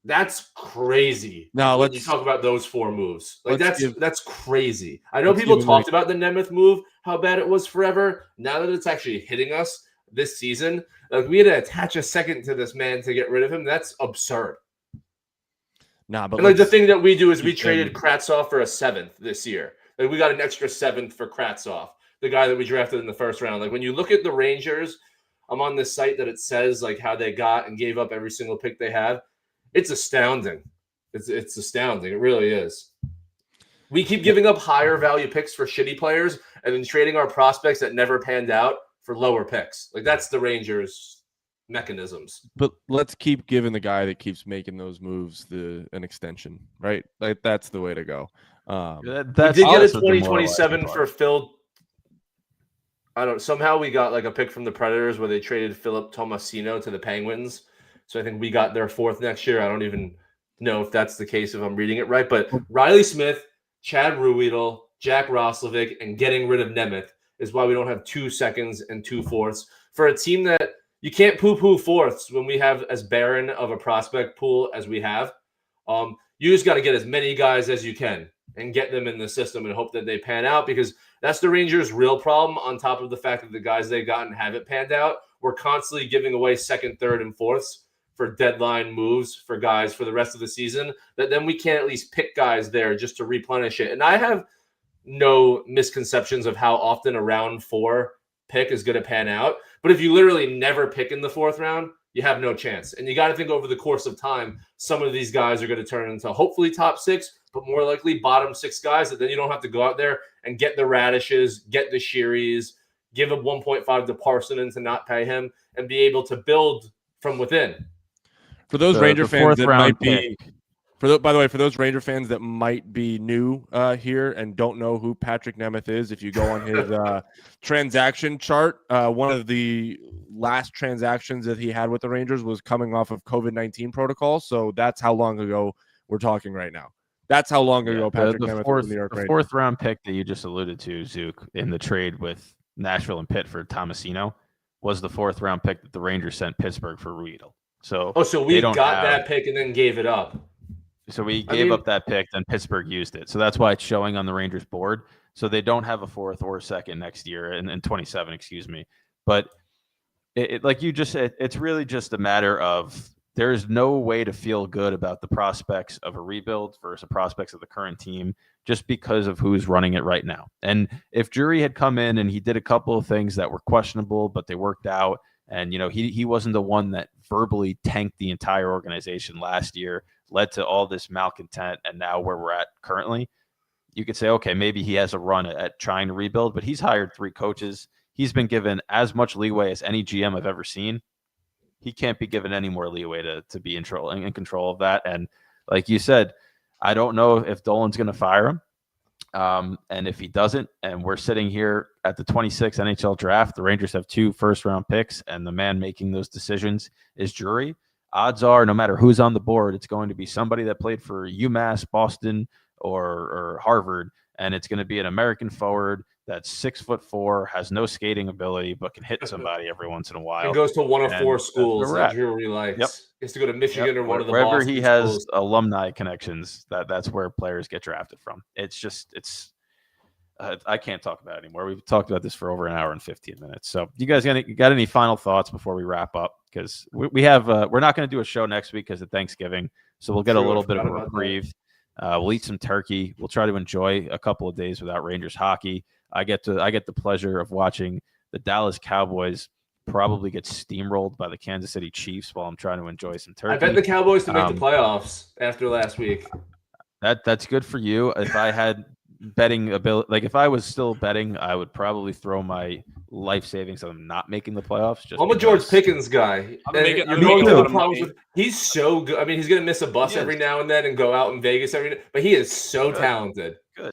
that's crazy. Now when you talk about those 4 moves. Like that's crazy. I know people talked about the Nemeth move, how bad it was forever. Now that it's actually hitting us this season, like we had to attach a second to this man to get rid of him. That's absurd. But and like the thing that we do is we traded Kravtsov for a 7th this year. Like we got an extra 7th for Kravtsov, the guy that we drafted in the 1st round. Like when you look at the Rangers, I'm on this site that it says like how they got and gave up every single pick they have. It's astounding. It's astounding. It really is. We keep giving up higher value picks for shitty players and then trading our prospects that never panned out for lower picks. Like that's the Rangers' mechanisms. But let's keep giving the guy that keeps making those moves an extension, right? Like that's the way to go. We did get a 2027 for Phil. I don't. Somehow we got like a pick from the Predators where they traded Philip Tomasino to the Penguins. So I think we got their 4th next year. I don't even know if that's the case if I'm reading it right. But Riley Smith, Chad Ruhwedel, Jack Roslovic, and getting rid of Nemeth is why we don't have 2 seconds and 2 fourths for a team that you can't poo-poo fourths when we have as barren of a prospect pool as we have. You just got to get as many guys as you can and get them in the system and hope that they pan out, because that's the Rangers' real problem, on top of the fact that the guys they've gotten haven't panned out. We're constantly giving away 2nd, 3rd, and 4ths for deadline moves for guys for the rest of the season, that then we can't at least pick guys there just to replenish it. And I have no misconceptions of how often a round 4 pick is going to pan out. But if you literally never pick in the 4th round, you have no chance. And you got to think over the course of time, some of these guys are going to turn into hopefully top 6, but more likely bottom 6 guys that then you don't have to go out there and get the Radishes, get the Shiris, give a 1.5 to Parsonen to not pay him, and be able to build from within. For those Ranger fans that might be, pick. by the way, for those Ranger fans that might be new here and don't know who Patrick Nemeth is, if you go on his transaction chart, one of the last transactions that he had with the Rangers was coming off of COVID-19 protocol. So that's how long ago we're talking right now. That's how long ago Patrick Nemeth was in the New York Rangers. The fourth round pick that you just alluded to, Zook, in the trade with Nashville and Pitt for Tomasino was the fourth round pick that the Rangers sent Pittsburgh for Ruedel. So we got that pick and then gave it up. So we gave up that pick, then Pittsburgh used it. So that's why it's showing on the Rangers board. So they don't have a fourth or second next year in 27, excuse me. But it like you just said, it's really just a matter of there's no way to feel good about the prospects of a rebuild versus the prospects of the current team just because of who's running it right now. And if Drury had come in and he did a couple of things that were questionable, but they worked out, and he wasn't the one that verbally tanked the entire organization last year, led to all this malcontent, and now where we're at currently, you could say, okay, maybe he has a run at trying to rebuild, but he's hired 3 coaches. He's been given as much leeway as any GM I've ever seen. He can't be given any more leeway to be in control of that. And like you said, I don't know if Dolan's going to fire him. And if he doesn't, and we're sitting here at the 26th NHL draft, the Rangers have 2 first-round picks, and the man making those decisions is Drury. Odds are, no matter who's on the board, it's going to be somebody that played for UMass, Boston, or Harvard, and it's going to be an American forward that's 6'4", has no skating ability, but can hit somebody every once in a while. And goes to one of 4 schools that Drury likes. Yep. He has to go to Michigan or one of the wherever Boston he has schools. Alumni connections. That's where players get drafted from. I can't talk about it anymore. We've talked about this for over an hour and 15 minutes. So, you guys got any final thoughts before we wrap up? Because we have we're not going to do a show next week because of Thanksgiving, so we'll get a little bit of a reprieve. We'll eat some turkey. We'll try to enjoy a couple of days without Rangers hockey. I get the pleasure of watching the Dallas Cowboys probably get steamrolled by the Kansas City Chiefs while I'm trying to enjoy some turkey. I bet the Cowboys to make the playoffs after last week. That's good for you. If I had betting ability, like if I was still betting, I would probably throw my life savings on not making the playoffs. I'm a George Pickens guy. He's so good. I mean, he's going to miss a bus every now and then and go out in Vegas every day, but he is so talented. Good.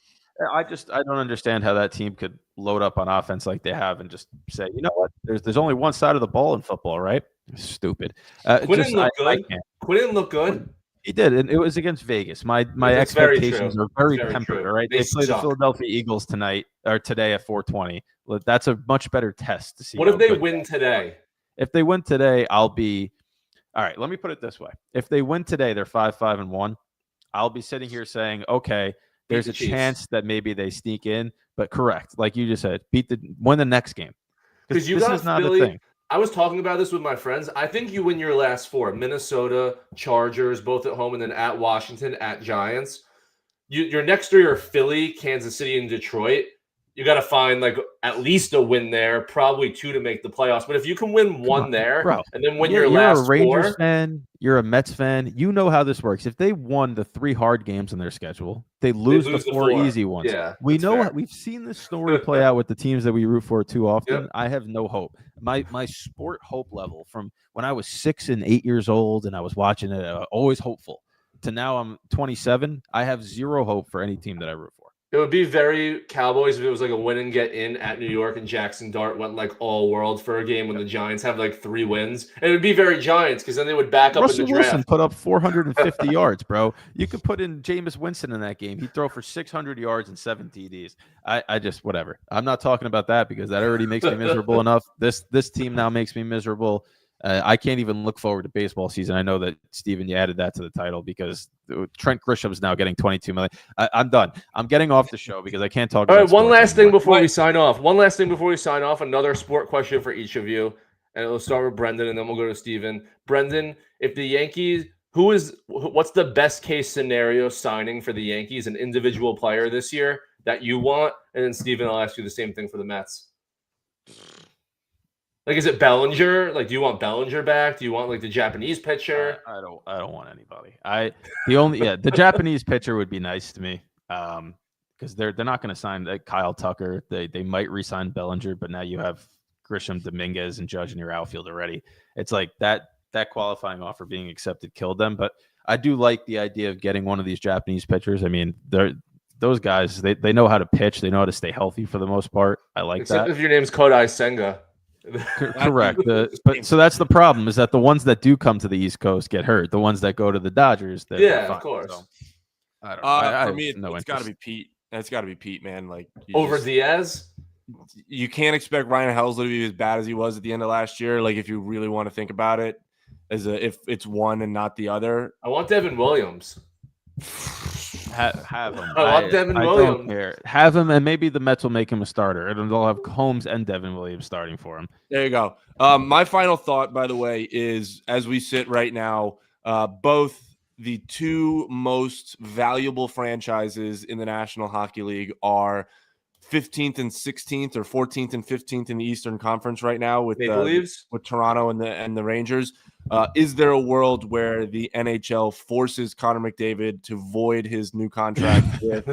I don't understand how that team could load up on offense like they have and just say, you know what, there's only one side of the ball in football, right? Stupid. Quinn didn't look good. He did, and it was against Vegas. My expectations are very tempered. All right, they play the Philadelphia Eagles today at 4:20. That's a much better test to see. What if they win today? If they win today, I'll be all right. Let me put it this way: if they win today, they're 5-5-1. I'll be sitting here saying, okay, there's a chance that maybe they sneak in, but correct, like you just said, win the next game. Because this is not a thing. I was talking about this with my friends. I think you win your last 4. Minnesota, Chargers, both at home, and then at Washington, at Giants. Your next 3 are Philly, Kansas City, and Detroit. You got to find like at least a win there, probably 2 to make the playoffs. But if you can win 1 there, bro, and then win your last 4. You're a Rangers fan. You're a Mets fan. You know how this works. If they won the 3 hard games on their schedule, they lose the 4 easy ones. Yeah, we've seen this story play out with the teams that we root for too often. Yep. I have no hope. My sport hope level from when I was 6 and 8 years old and I was watching it, always hopeful, to now I'm 27. I have zero hope for any team that I root for. It would be very Cowboys if it was like a win and get in at New York and Jackson Dart went like all world for a game when the Giants have like 3 wins. And it would be very Giants because then they would back up Russell in the draft. Wilson put up 450 yards, bro. You could put in Jameis Winston in that game. He'd throw for 600 yards and 7 TDs. I just, whatever. I'm not talking about that because that already makes me miserable enough. This team now makes me miserable. I can't even look forward to baseball season. I know that, Steven, you added that to the title because Trent Grisham is now getting $22 million. I'm done. I'm getting off the show because I can't talk about All right, one last thing before we sign off. Another sport question for each of you. And we'll start with Brendan, and then we'll go to Steven. Brendan, if the Yankees, what's the best case scenario signing for the Yankees, an individual player this year that you want? And then, Steven, I'll ask you the same thing for the Mets. Like, is it Bellinger? Like, do you want Bellinger back? Do you want like the Japanese pitcher? I don't want anybody. The Japanese pitcher would be nice to me. Because they're not going to sign Kyle Tucker. They might re-sign Bellinger, but now you have Grisham, Dominguez, and Judge in your outfield already. It's like that that qualifying offer being accepted killed them. But I do like the idea of getting one of these Japanese pitchers. I mean, those guys, they know how to pitch. They know how to stay healthy for the most part. I like Except that. if your name's Kodai Senga. Correct. But so that's the problem, is that the ones that do come to the East Coast get hurt. The ones that go to the Dodgers, they're fine. Of course. So, I don't know. For me, it's got to be Pete. It's got to be Pete, man. Like Over Diaz? You can't expect Ryan Helsley to be as bad as he was at the end of last year. Like, if you really want to think about it, if it's one and not the other. I want Devin Williams. Have him. I want Devin Williams. Don't care. Have him, and maybe the Mets will make him a starter, and they'll have Holmes and Devin Williams starting for him. There you go. My final thought, by the way, is as we sit right now, both the two most valuable franchises in the National Hockey League are 15th and 16th, or 14th and 15th in the Eastern Conference right now with Toronto and the Rangers. Is there a world where the NHL forces Connor McDavid to void his new contract with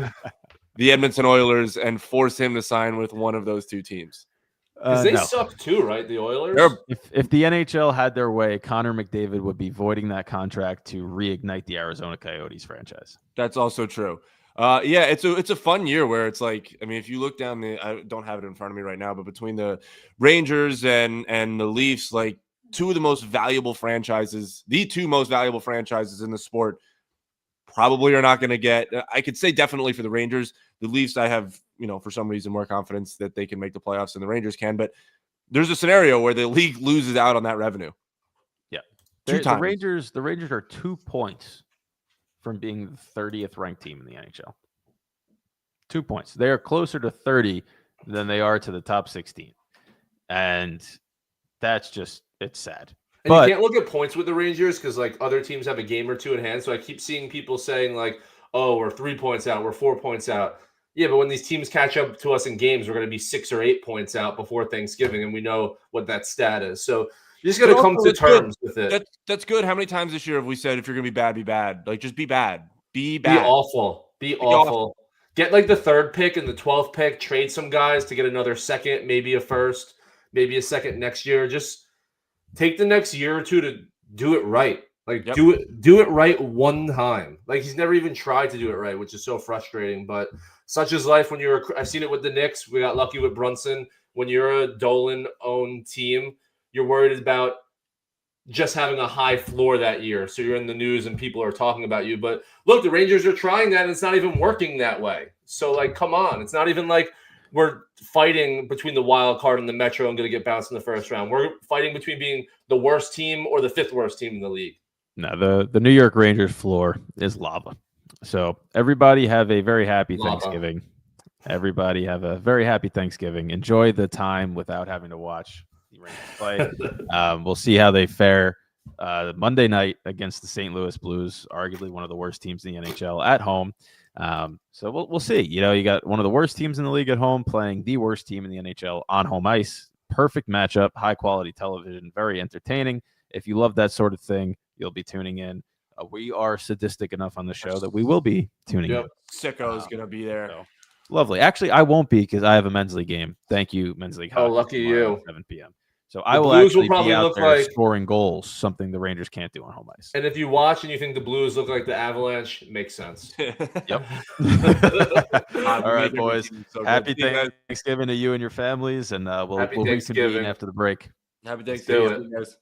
the Edmonton Oilers and force him to sign with one of those two teams? Because they suck too, right? The Oilers? If the NHL had their way, Connor McDavid would be voiding that contract to reignite the Arizona Coyotes franchise. That's also true. Yeah, it's a fun year where it's like, I mean, if you look down I don't have it in front of me right now, but between the Rangers and the Leafs, like the two most valuable franchises in the sport probably are not going to get, I could say definitely for the Rangers. The Leafs, I have, for some reason, more confidence that they can make the playoffs than the Rangers can, but there's a scenario where the league loses out on that revenue. Yeah. Two times. The Rangers are 2 points from being the 30th ranked team in the NHL. 2 points. They are closer to 30 than they are to the top 16. And that's just, it's sad. And you can't look at points with the Rangers because like other teams have a game or two in hand. So I keep seeing people saying like, oh, we're 3 points out, we're 4 points out. Yeah, but when these teams catch up to us in games, we're going to be 6 or 8 points out before Thanksgiving, and we know what that stat is. So you just got to come to terms with it. That's good. How many times this year have we said if you're going to be bad, be bad? Like, just be bad. Be bad. Be awful. Be awful. Get like the 3rd pick and the 12th pick. Trade some guys to get another second, maybe a first, maybe a second next year. Just take the next year or two to do it right. Like, do it right one time. Like, he's never even tried to do it right, which is so frustrating. But such is life when I've seen it with the Knicks. We got lucky with Brunson. When you're a Dolan-owned team, you're worried about just having a high floor that year. So you're in the news and people are talking about you. But look, the Rangers are trying that and it's not even working that way. So, like, come on. It's not even like we're fighting between the wild card and the Metro and going to get bounced in the first round. We're fighting between being the worst team or the 5th worst team in the league. No, the New York Rangers floor is lava. So everybody have a very happy Thanksgiving. Everybody have a very happy Thanksgiving. Enjoy the time without having to watch the Rangers play. We'll see how they fare Monday night against the St. Louis Blues, arguably one of the worst teams in the NHL at home. So we'll see. You got one of the worst teams in the league at home playing the worst team in the NHL on home ice. Perfect matchup, high quality television, very entertaining. If you love that sort of thing, you'll be tuning in. We are sadistic enough on the show that we will be tuning in. Sicko is going to be there. So, lovely. Actually, I won't be because I have a men's league game. Thank you, men's league. Oh, lucky you. 7 p.m. So I will actually be out there like scoring goals, something the Rangers can't do on home ice. And if you watch and you think the Blues look like the Avalanche, it makes sense. Yep. All right, boys. Happy Thanksgiving to you and your families, and we'll reconvene after the break. Happy Thanksgiving, guys.